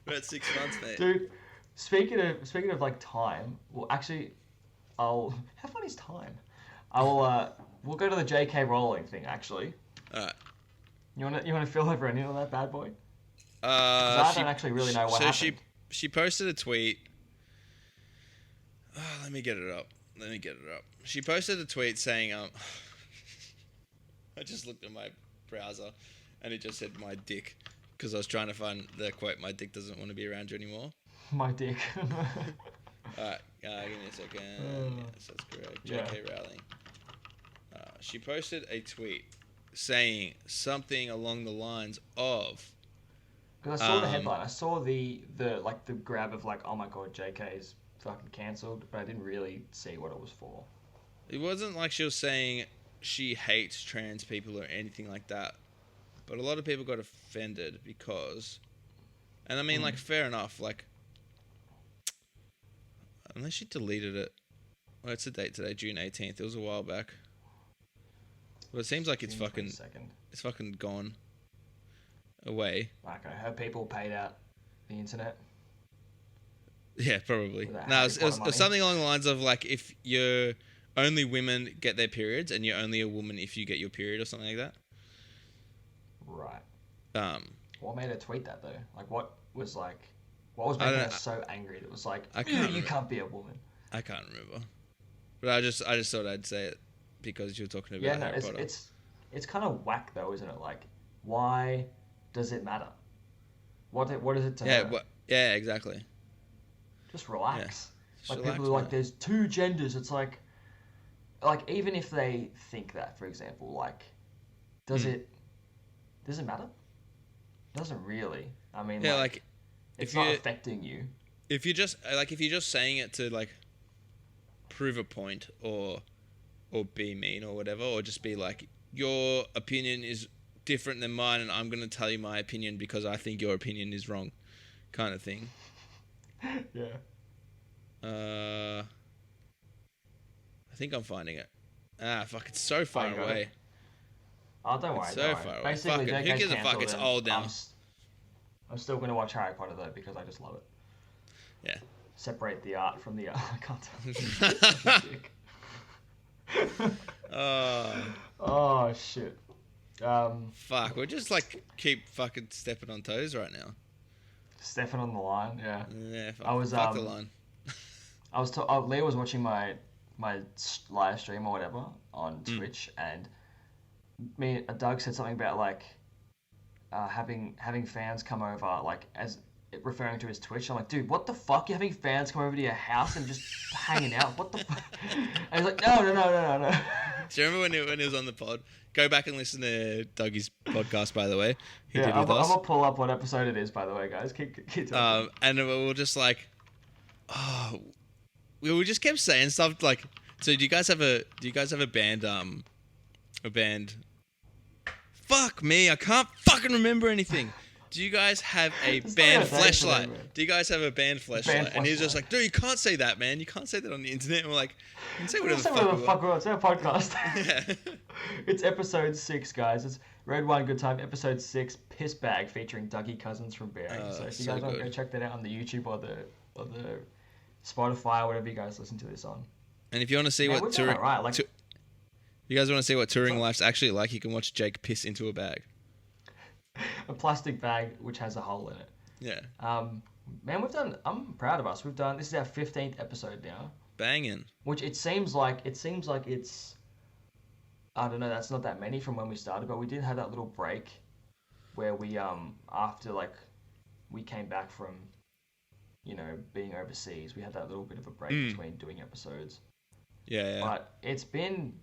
We're at 6 months, mate. Dude, speaking of like time, well, actually, how funny is time? We'll go to the J.K. Rowling thing. Actually, Alright. you wanna fill everyone in on that bad boy? 'Cause I don't actually really know what happened. She posted a tweet. Let me get it up. She posted a tweet saying, I just looked at my browser, and it just said "my dick" because I was trying to find the quote. "My dick doesn't want to be around you anymore." My dick. Alright, give me a second. Yes, that's correct. J.K. Rowling. She posted a tweet saying something along the lines of, Because I saw the headline. I saw the grab of like, oh my god, JK is fucking cancelled, but I didn't really see what it was for. it wasn't like she was saying she hates trans people or anything like that, but a lot of people got offended because, and I mean, like, fair enough, like, unless she deleted it. Well, it's the date today, June 18th. It was a while back. But it seems like it's June fucking 22nd. it's fucking gone away. Like, her people paid out the internet. Yeah, probably. With that No, Harry it Potter was money. something along the lines of like, if you're only women get their periods, and you're only a woman if you get your period, or something like that. Right. Um, What made her tweet that though? Like, what was I making don't her know. so angry? That was like, I can't you remember. can't be a woman. I can't remember, but I just thought I'd say it because you were talking about Yeah, no, Harry Potter. it's kind of whack though, isn't it? Like, why does it matter? What is it to Yeah, her? yeah, exactly. Just relax. Just Like, relax, people are like, man. there's 2 genders. It's like even if they think that, for example, like, does it matter? Doesn't really. I mean, Yeah, like, it's if not you affecting you. if you're just saying it to like prove a point or be mean or whatever, or just be like, your opinion is different than mine, and I'm gonna tell you my opinion because I think your opinion is wrong, kind of thing. Yeah. I think I'm finding it. Fuck, it's so far you got away. it? Oh, don't worry. It's so don't worry. far away. Basically, Fuck it. that Who gets gives a fuck? cancelled It's and old now. I'm still going to watch Harry Potter, though, because I just love it. Yeah. Separate the art from the art. I can't tell. Oh, shit. Fuck. We're just like keep fucking stepping on toes right now. Stepping on the line, yeah. Yeah. Fuck, I was, fuck the line. Leo was watching my live stream or whatever on Twitch, and Doug said something about like having fans come over, like as referring to his Twitch. I'm like, dude, what the fuck? You're having fans come over to your house and just hanging out? What the fuck? And he's like, no. Do you remember when he was on the pod? Go back and listen to Dougie's podcast, by the way. He did I'm with us. gonna pull up what episode it is, by the way, guys. Keep talking. And we were just like, we just kept saying stuff like, so do you guys have a band? A band? Fuck me, I can't fucking remember anything. Do you guys have a band Fleshlight? Do you guys have a band Fleshlight? And he's just like, dude, you can't say that, man. You can't say that on the internet. And we're like, you can say whatever the fuck we want. It's our podcast. Yeah. It's episode 6, guys. It's Road One Good Time, episode 6, Piss Bag, featuring Dougie Cousins from Bearing. So if you guys want to go check that out on the YouTube or the Spotify or whatever you guys listen to this on. And if you want to see what touring, you guys want to see what touring life's actually like, you can watch Jake piss into a bag. A plastic bag which has a hole in it. Yeah. Man, I'm proud of us. This is our 15th episode now. Banging. Which it seems like it's, I don't know, that's not that many from when we started, but we did have that little break where we, after like we came back from, being overseas, we had that little bit of a break between doing episodes. Yeah. But it's been,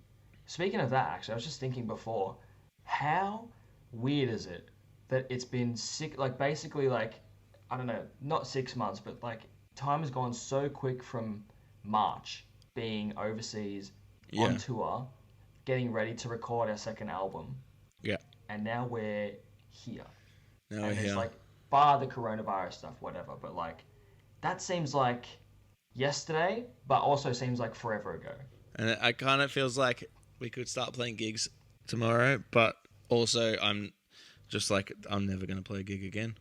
speaking of that, actually, I was just thinking before, how weird is it that it's been basically like, I don't know, not 6 months, but like time has gone so quick from March being overseas on tour, getting ready to record our second album. Yeah. And now we're here. And it's like, bar the coronavirus stuff, whatever, but like, that seems like yesterday, but also seems like forever ago. And it kind of feels like we could start playing gigs tomorrow, but also I'm just like, I'm never going to play a gig again.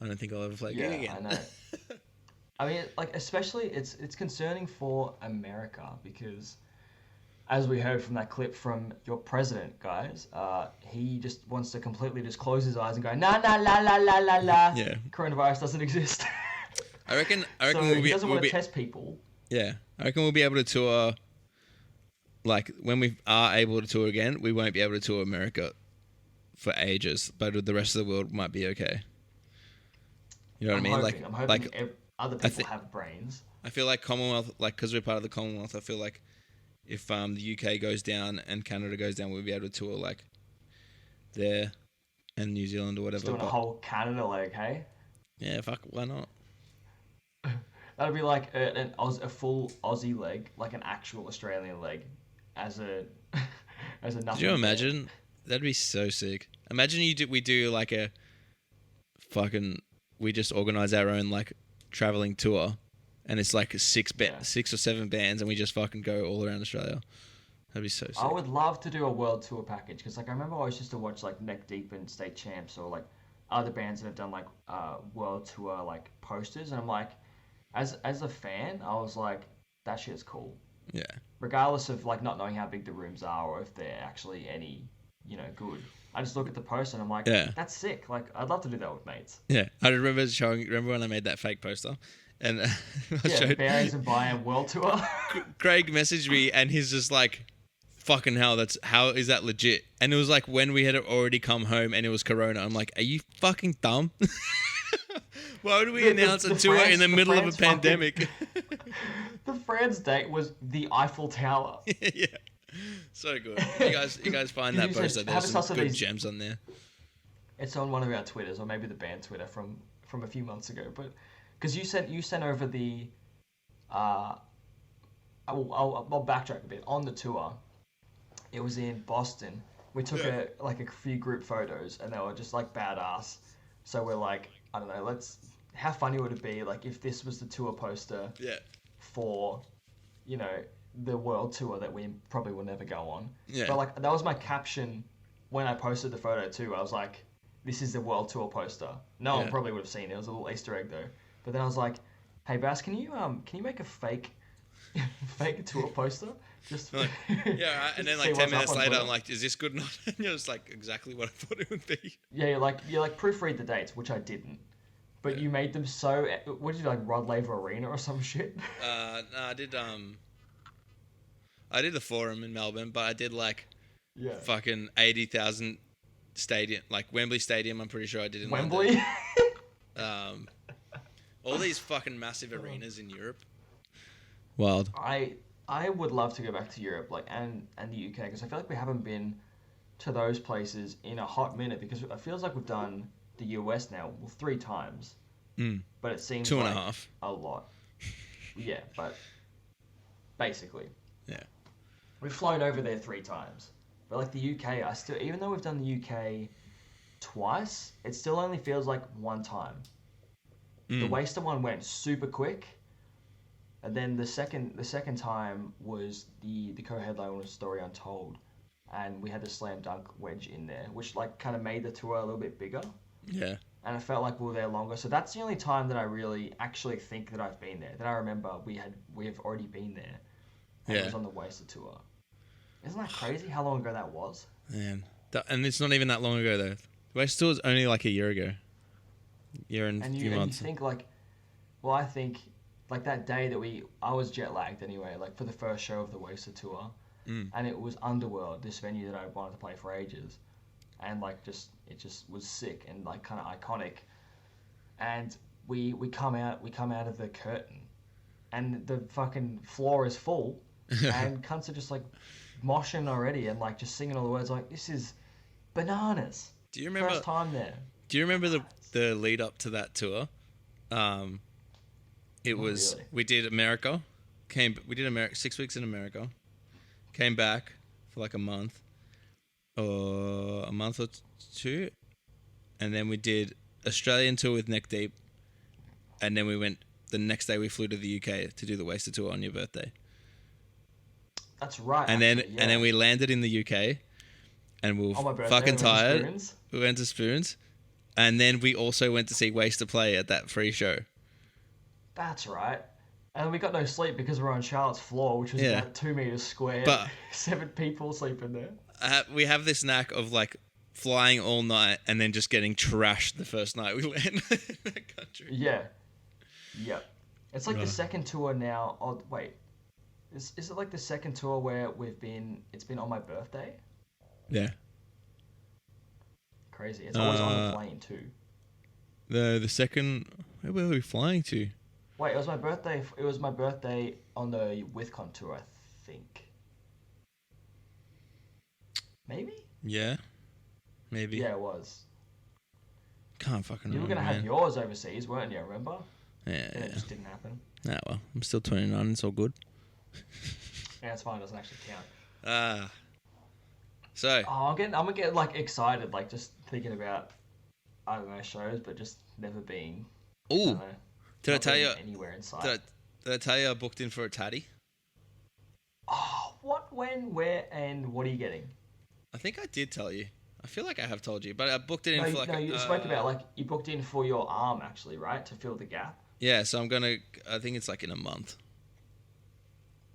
I don't think I'll ever play a gig again. I know. I mean, like, especially it's concerning for America because, as we heard from that clip from your president, guys, he just wants to completely just close his eyes and go, nah, la, la, la, la, la. Yeah. Coronavirus doesn't exist. I reckon so he doesn't want to test people. Yeah. I reckon we'll be able to tour, like, when we are able to tour again, we won't be able to tour America for ages, but the rest of the world might be okay. You know what I mean? I'm hoping other people have brains. I feel like Commonwealth, like, because we're part of the Commonwealth, I feel like if the UK goes down and Canada goes down, we'll be able to tour, like, there and New Zealand or whatever. Just doing a whole Canada leg, hey? Yeah, fuck, why not? That'd be like a full Aussie leg, like an actual Australian leg, as a nothing. Could you imagine? That'd be so sick. Imagine we do like a fucking, we just organize our own like traveling tour, and it's like 6 or 7 bands, and we just fucking go all around Australia. That'd be so sick. I would love to do a world tour package because like I remember I always used to watch like Neck Deep and State Champs or like other bands that have done like world tour like posters, and I'm like, as a fan, I was like, that shit's cool. Yeah. Regardless of like not knowing how big the rooms are or if they're actually any good. I just look at the poster and I'm like, that's sick. Like, I'd love to do that with mates. Yeah. I remember when I made that fake poster? And Bearings and Bayern World Tour. Craig messaged me and he's just like, fucking hell, how is that legit? And it was like when we had already come home and it was Corona. I'm like, are you fucking dumb? Why would we announce a tour in the middle of a pandemic? The France date was the Eiffel Tower. Yeah. So good. You guys find that poster. There's some good gems on there. It's on one of our Twitters, or maybe the band Twitter from a few months ago. But because you sent over the, I'll backtrack a bit on the tour. It was in Boston. We took a few group photos, and they were just like badass. So we're like, I don't know, how funny would it be like if this was the tour poster for, the world tour that we probably will never go on. Yeah. But like that was my caption when I posted the photo too, I was like, this is the world tour poster. No one Yeah. probably would have seen it. It was a little Easter egg though. But then I was like, hey Bass, can you make a fake tour poster? Just Like, yeah, right. And then like see 10 what's up minutes on later, Twitter. I'm like, is this good enough? And you're just like, exactly what I thought it would be. Yeah, you like proofread the dates, which I didn't. But Yeah. you made them so. What did you do, like Rod Laver Arena or some shit? No, I did the Forum in Melbourne, but I did like Yeah. fucking 80,000 stadium, like Wembley Stadium. I'm pretty sure I did in Wembley. London. All these fucking massive arenas in Europe. Wild. I would love to go back to Europe, like and the UK, because I feel like we haven't been to those places in a hot minute. Because it feels like we've done the US now 3 times, but it seems 2.5. like a lot. Yeah, but basically, Yeah. we've flown over there 3 times. But like the UK, I still, even though we've done the UK twice, it still only feels like 1 time. The Waster one went super quick, and then the second time was the co-headline was Story Untold, and we had the slam dunk wedge in there, which like kind of made the tour a little bit bigger, Yeah. and I felt like we were there longer. So that's the only time that I really actually think that I've been there. That I remember we've already been there. And It Yeah. was on the Waster tour. Isn't that crazy? How long ago that was? Man. And it's not even that long ago though. The Waste Tour was only like a year ago. Year and a few And months. you think like, well, I think like that day that I was jet lagged anyway, like for the first show of the Waster tour, and it was Underworld, this venue that I wanted to play for ages, and like it just was sick and like kind of iconic, and we come out of the curtain, and the fucking floor is full, and cunts are just like moshing already and like just singing all the words, like this is bananas. Do you remember? First time there. Do you remember the lead up to that tour? It was really. we did America. We did America 6 weeks in America. Came back for like a month or a 2, and then we did Australian tour with Neck Deep, and then we went the next day. We flew to the UK to do the Waster tour on your birthday, That's right. and actually, then yeah. we landed in the UK, and we On my were birthday, fucking we went to tired. Spoons. We went to Spoons, and then we also went to see Waster play at that free show. That's right. And we got no sleep because we're on Charlotte's floor, which was Yeah. about 2 meters square. But- 7 people sleeping there. We have this knack of like flying all night and then just getting trashed the first night we land in the country. Yeah. Yep. It's like the Right. second tour now. Oh, wait. Is it like the second tour where it's been on my birthday? Yeah. Crazy. It's always on the Uh, plane too. The second, where were we flying to? Wait, it was my birthday. It was my birthday on the WithCon tour, I think. Maybe? Yeah, maybe. Yeah, it was. Can't fucking You were remember. going to have man. yours overseas, weren't you? Remember? Yeah, And it yeah. just didn't happen. Ah, well, I'm still 29. It's all good. Yeah, it's fine. It doesn't actually count. So Oh, I'm gonna get like excited, like just thinking about I don't know shows, but just never being. I ooh, don't know, did I not tell being you? anywhere inside? Did I tell you I booked in for a tatty? Oh, what, when, where, and what are you getting? I think I did tell you. I feel like I have told you, but I booked it in No, for like. you spoke about like you booked in for your arm actually, right, to fill the gap. Yeah, so I'm gonna. I think it's like in a month.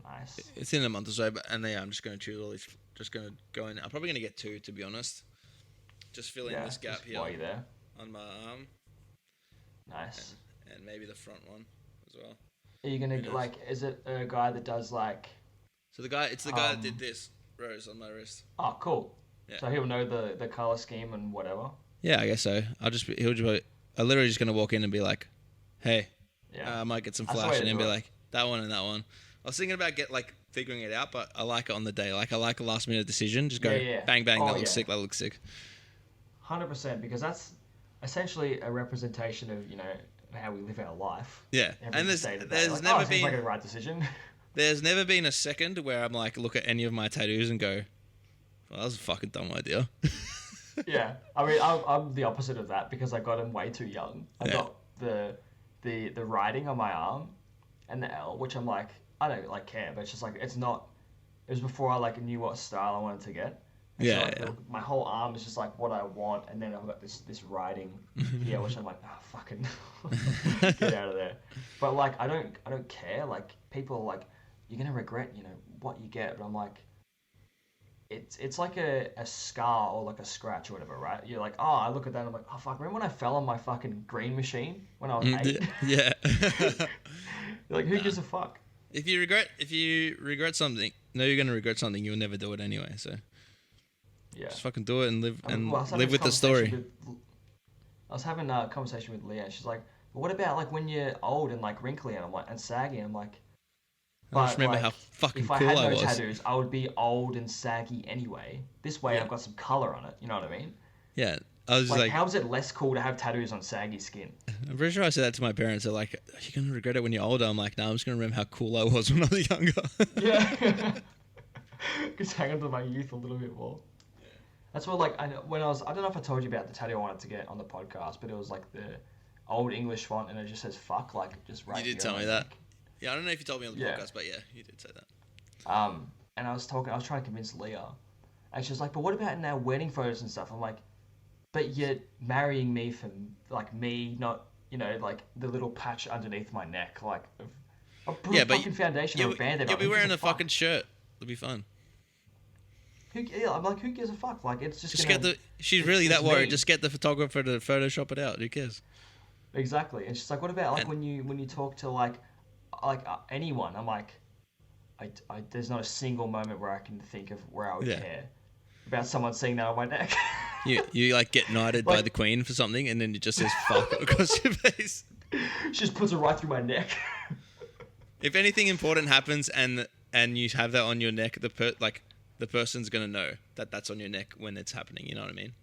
Nice. It's in a month or so, but yeah, I'm just gonna choose all these. Just gonna go in. I'm probably gonna get 2, to be honest. Just fill in Yeah, this gap just here while you're there. on my arm, Nice. and maybe the front one as well. Are you gonna Who knows? like? Is it a guy that does like? So it's the guy that did Um, this rose on my wrist. Oh, cool. Yeah. So he'll know the color scheme and whatever. Yeah, I guess so. I'm literally just gonna walk in and be like, "Hey, Yeah. I might get some That's the way flash," to and then do be it. like, "That one and that one." I was thinking about figuring it out, but I like it on the day. Like I like a last minute decision. Just go Yeah. bang bang. Oh, That looks yeah. sick. That looks sick. 100%, because that's essentially a representation of how we live our life. Yeah, every and day to day. there's Like, never it seems been like a right decision. There's never been a second where I'm like, look at any of my tattoos and go, well, that was a fucking dumb idea. Yeah, I mean, I'm the opposite of that because I got him way too young. I Yeah. got the writing on my arm and the L, which I'm like, I don't like care, but it's just like it's not. It was before I like knew what style I wanted to get, And so, Yeah, like, yeah. my whole arm is just like what I want, and then I've got this writing here, which I'm like, oh, fucking get out of there. But like, I don't care. Like, people are like, you're gonna regret, what you get. But I'm like, it's like a scar or like a scratch or whatever, right? You're like, oh, I look at that, and I'm like, oh fuck, remember when I fell on my fucking green machine when I was 8? Yeah. Like, who gives a fuck? If you regret something, you're gonna regret something. You'll never do it anyway. So Yeah. just fucking do it and live Well, I was having live this with the story. I was having a conversation with Leah. She's like, well, "What about like when you're old and like wrinkly?" And I'm like, and saggy. And I'm like, I just but remember like, how fucking if I cool had I no was. tattoos, I would be old and saggy anyway. This way, Yeah. I've got some color on it. You know what I mean? Yeah, I was just Like, like, how is it less cool to have tattoos on saggy skin? I'm pretty sure I said that to my parents. They're like, "Are you gonna regret it when you're older?" I'm like, "No, I'm just gonna remember how cool I was when I was younger." Yeah. Just hang on to my youth a little bit more. That's what, like, I don't know if I told you about the tattoo I wanted to get on the podcast, but it was like the old English font, and it just says "fuck," like just right. You did here tell on me my that. neck. Yeah, I don't know if you told me on the Yeah. podcast, but yeah, you did say that. And I was trying to convince Leah, and she was like, "But what about in our wedding photos and stuff?" I'm like, "But you're marrying me for like me, not like the little patch underneath my neck, like I'll put a fucking foundation or a band-aid You'll on. be Who gives wearing a fuck? fucking shirt. It'll be fun. I'm like, who gives a fuck? Like, it's just Just gonna, get the. She's it's really just that worried. me. Just get the photographer to Photoshop it out. Who cares? Exactly. And she's like, what about like And- when you talk to like anyone? I'm like, there's not a single moment where I can think of where I would Yeah. care about someone seeing that on my neck. You like get knighted by Like- the Queen for something, and then it just says "fuck" across your face. She just puts it right through my neck. If anything important happens and you have that on your neck, the person's gonna know that that's on your neck when it's happening. You know what I mean?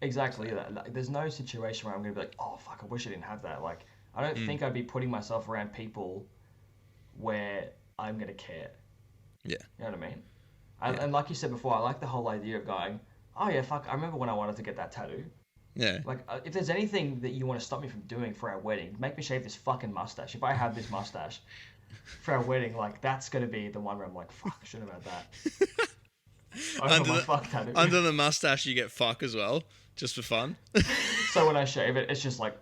Exactly. Like, there's no situation where I'm gonna be like, oh fuck, I wish I didn't have that. Like, I don't think I'd be putting myself around people where I'm gonna care. Yeah. You know what I mean? And like you said before, I like the whole idea of going, oh yeah, fuck, I remember when I wanted to get that tattoo. Yeah. Like, if there's anything that you want to stop me from doing for our wedding, make me shave this fucking mustache. If I have this mustache for our wedding, like, that's gonna be the one where I'm like, fuck, I should have had that. Over my fuck tattoo. Under the mustache, you get fuck as well, just for fun. So when I shave it, it's just like,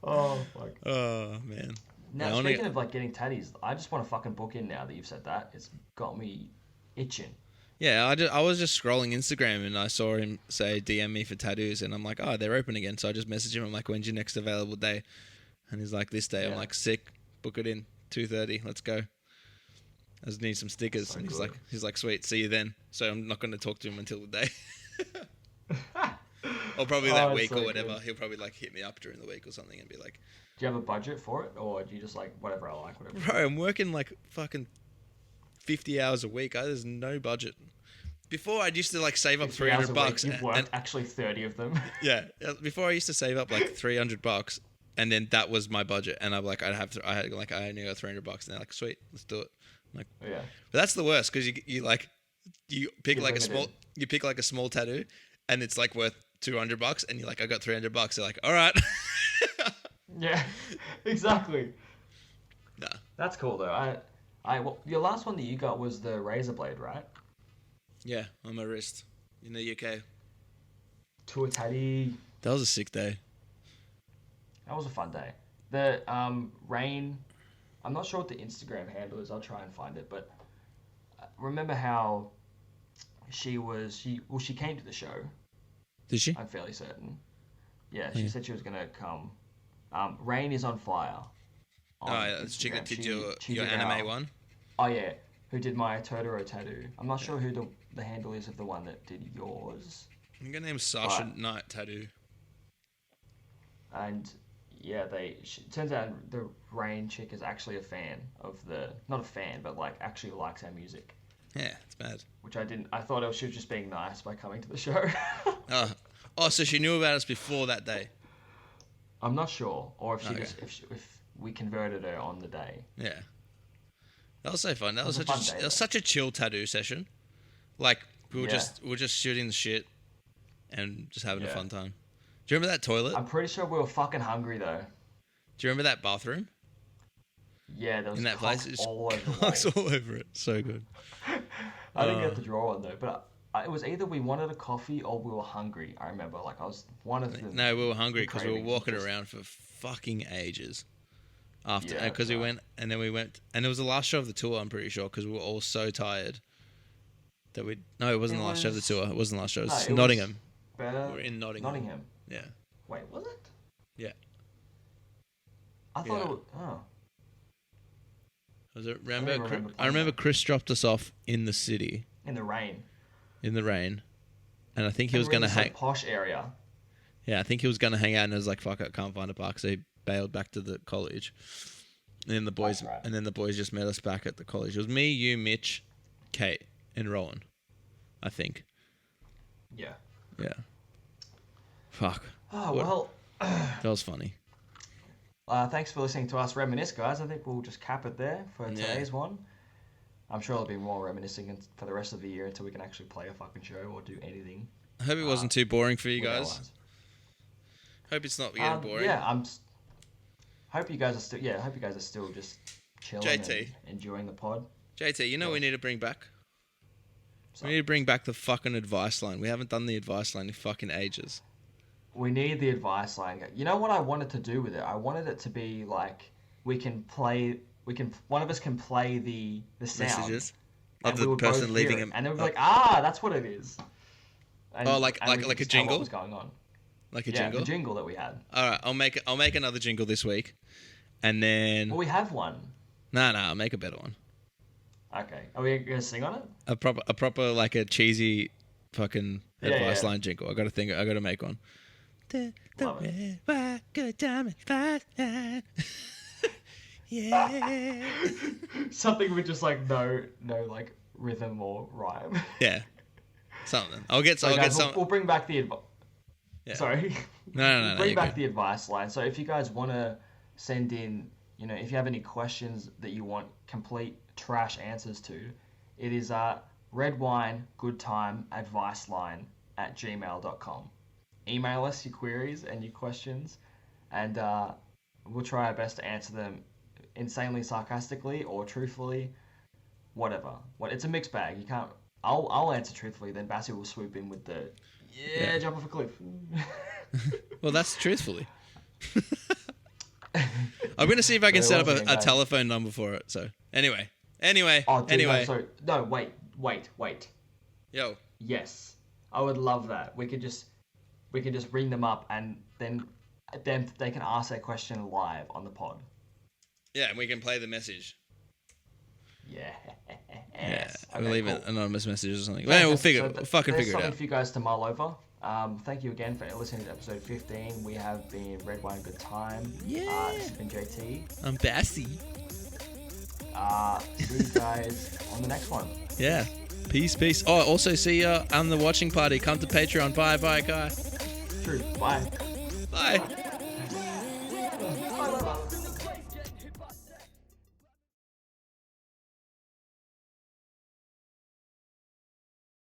oh fuck. Oh man. Now, Yeah, I wanna speaking get- of like getting tatties, I just want to fucking book in now that you've said that. It's got me itching. Yeah, I was just scrolling Instagram and I saw him say DM me for tattoos, and I'm like, oh, they're open again. So I just messaged him. I'm like, when's your next available day? And he's like, this day. I'm Yeah. like, sick. Book it in 2:30. Let's go. I just need some stickers. So and good. he's like, sweet. See you then. So I'm not going to talk to him until the day. Or probably that Oh, it's week so or whatever. good. He'll probably like hit me up during the week or something and be like, Do you have a budget for it, or do you just like whatever I like, whatever? bro, I'm working like fucking 50 hours a week. There's no budget. Before I used to like save up 3 hours a week, $300. You've worked actually 30 of them. Yeah, before I used to save up like $300, and then that was my budget, and I'm like, I only got $300, and they're like, sweet, let's do it. I'm like, Yeah. but that's the worst because you pick You're like a limited. small tattoo, and it's like worth $200, and you're like, I got $300. They're like, all right. Yeah. Exactly. Nah. That's cool though. Well, your last one that you got was the razor blade, right? Yeah, on my wrist in the UK. To a tatty. That was a sick day. That was a fun day. The Rain, I'm not sure what the Instagram handle is. I'll try and find it. But remember how she came to the show. Did she? I'm fairly certain. Yeah, she said she was gonna come. Rain is on fire. Oh, yeah, that's chick that Instagram. did your did anime our- one. Oh yeah, who did my Totoro tattoo? I'm not sure who the handle is of the one that did yours. I'm gonna name Sasha Right. Knight Tattoo. And yeah, it turns out the Rain chick is actually a fan of not a fan, but like actually likes our music, Yeah, it's bad. which I didn't. I thought she was just being nice by coming to the show. Oh, so she knew about us before that day. I'm not sure, or if she Okay. just if we converted her on the day. Yeah. That was so fun. That was was a such fun day, that was though. such a chill tattoo session. Like we were Yeah. just shooting the shit and just having a Yeah. fun time. Do you remember that toilet? I'm pretty sure we were fucking hungry though. Do you remember that bathroom Yeah, there was in that cock place? It's all over the cocks wall. all over it. So good. I didn't get the draw on though, but it was either we wanted a coffee or we were hungry. I remember, like I was one of the. No, we were hungry because we were cravings walking just- around for fucking ages. After, Yeah, because we right. went, and then we went, and it was the last show of the tour. I'm pretty sure because we were all so tired that we. No, it wasn't It the last show of the was- tour. It wasn't the last show. It was No, it was Nottingham. Better. We're in Nottingham. Nottingham. Yeah. Wait, was it? Yeah. I thought Yeah. it was. Oh. Was it? don't even remember I playing remember that. Chris dropped us off in the city In the rain. in the rain, and I think he And was we're in gonna this, hang. like, posh area. Yeah, I think he was gonna hang out, and I was like, "Fuck, I can't find a park," so he bailed back to the college. And then the boys, That's right. and then the boys just met us back at the college. It was me, you, Mitch, Kate, and Rowan, I think. Yeah. Yeah. Fuck, Oh What? well. that was funny. Thanks for listening to us reminisce, guys. I think we'll just cap it there for Yeah. today's one. I'm sure there'll be more reminiscing for the rest of the year until we can actually play a fucking show or do anything. I hope it wasn't too boring for you with our guys. lives. Hope it's not getting boring. Yeah, hope you guys are still. Yeah, I hope you guys are still just chilling JT. and enjoying the pod. JT, you know what we need to bring back? So, We need to bring back the fucking advice line. We haven't done the advice line in fucking ages. we need the advice line. You know what I wanted to do with it? I wanted it to be like one of us can play the sound. Messages and of we the would both person hear leaving it, him. and then we'd be like, that's what it is. And, Oh, like- and like- we could like a just tell jingle? What was going on? Like a Yeah, jingle. the jingle that we had. All right, I'll make another jingle this week, and then Well, we have one. I'll make a better one. Okay, are we gonna sing on it? A proper like a cheesy fucking Yeah, advice yeah. line jingle. I gotta make one. Love it. Good time advice line. Yeah. Something with just like no like rhythm or rhyme. Yeah. Something. I'll get So I'll guys, get some. we'll bring back the advice. Yeah. Sorry. No. Bring you're back good. the advice line. So if you guys want to send in, if you have any questions that you want complete trash answers to, it is redwinegoodtimeadviceline@gmail.com. Email us your queries and your questions, and we'll try our best to answer them insanely sarcastically or truthfully, whatever. It's a mixed bag. You can't. I'll answer truthfully, then Bassi will swoop in with the jump off a cliff. Well, that's truthfully. I'm gonna see if I can So set up once again, a guys- telephone number for it. So anyway. Oh, dude, Anyway. no, wait. Yo. Yes, I would love that. We could just ring them up, and then they can ask their question live on the pod. Yeah, and we can play the message. Yeah. Yeah. Okay, We'll leave cool. an anonymous message or something. Yeah, Well, we'll so fucking there's figure it something out. for you guys to mull over. Thank you again for listening to episode 15. We have been Red Wine Good Time. Yeah. This has been JT. I'm Bassy. See you guys on the next one. Yeah. Peace. Oh, also see ya on the watching party. Come to Patreon. Bye, guys. True. Bye. Bye.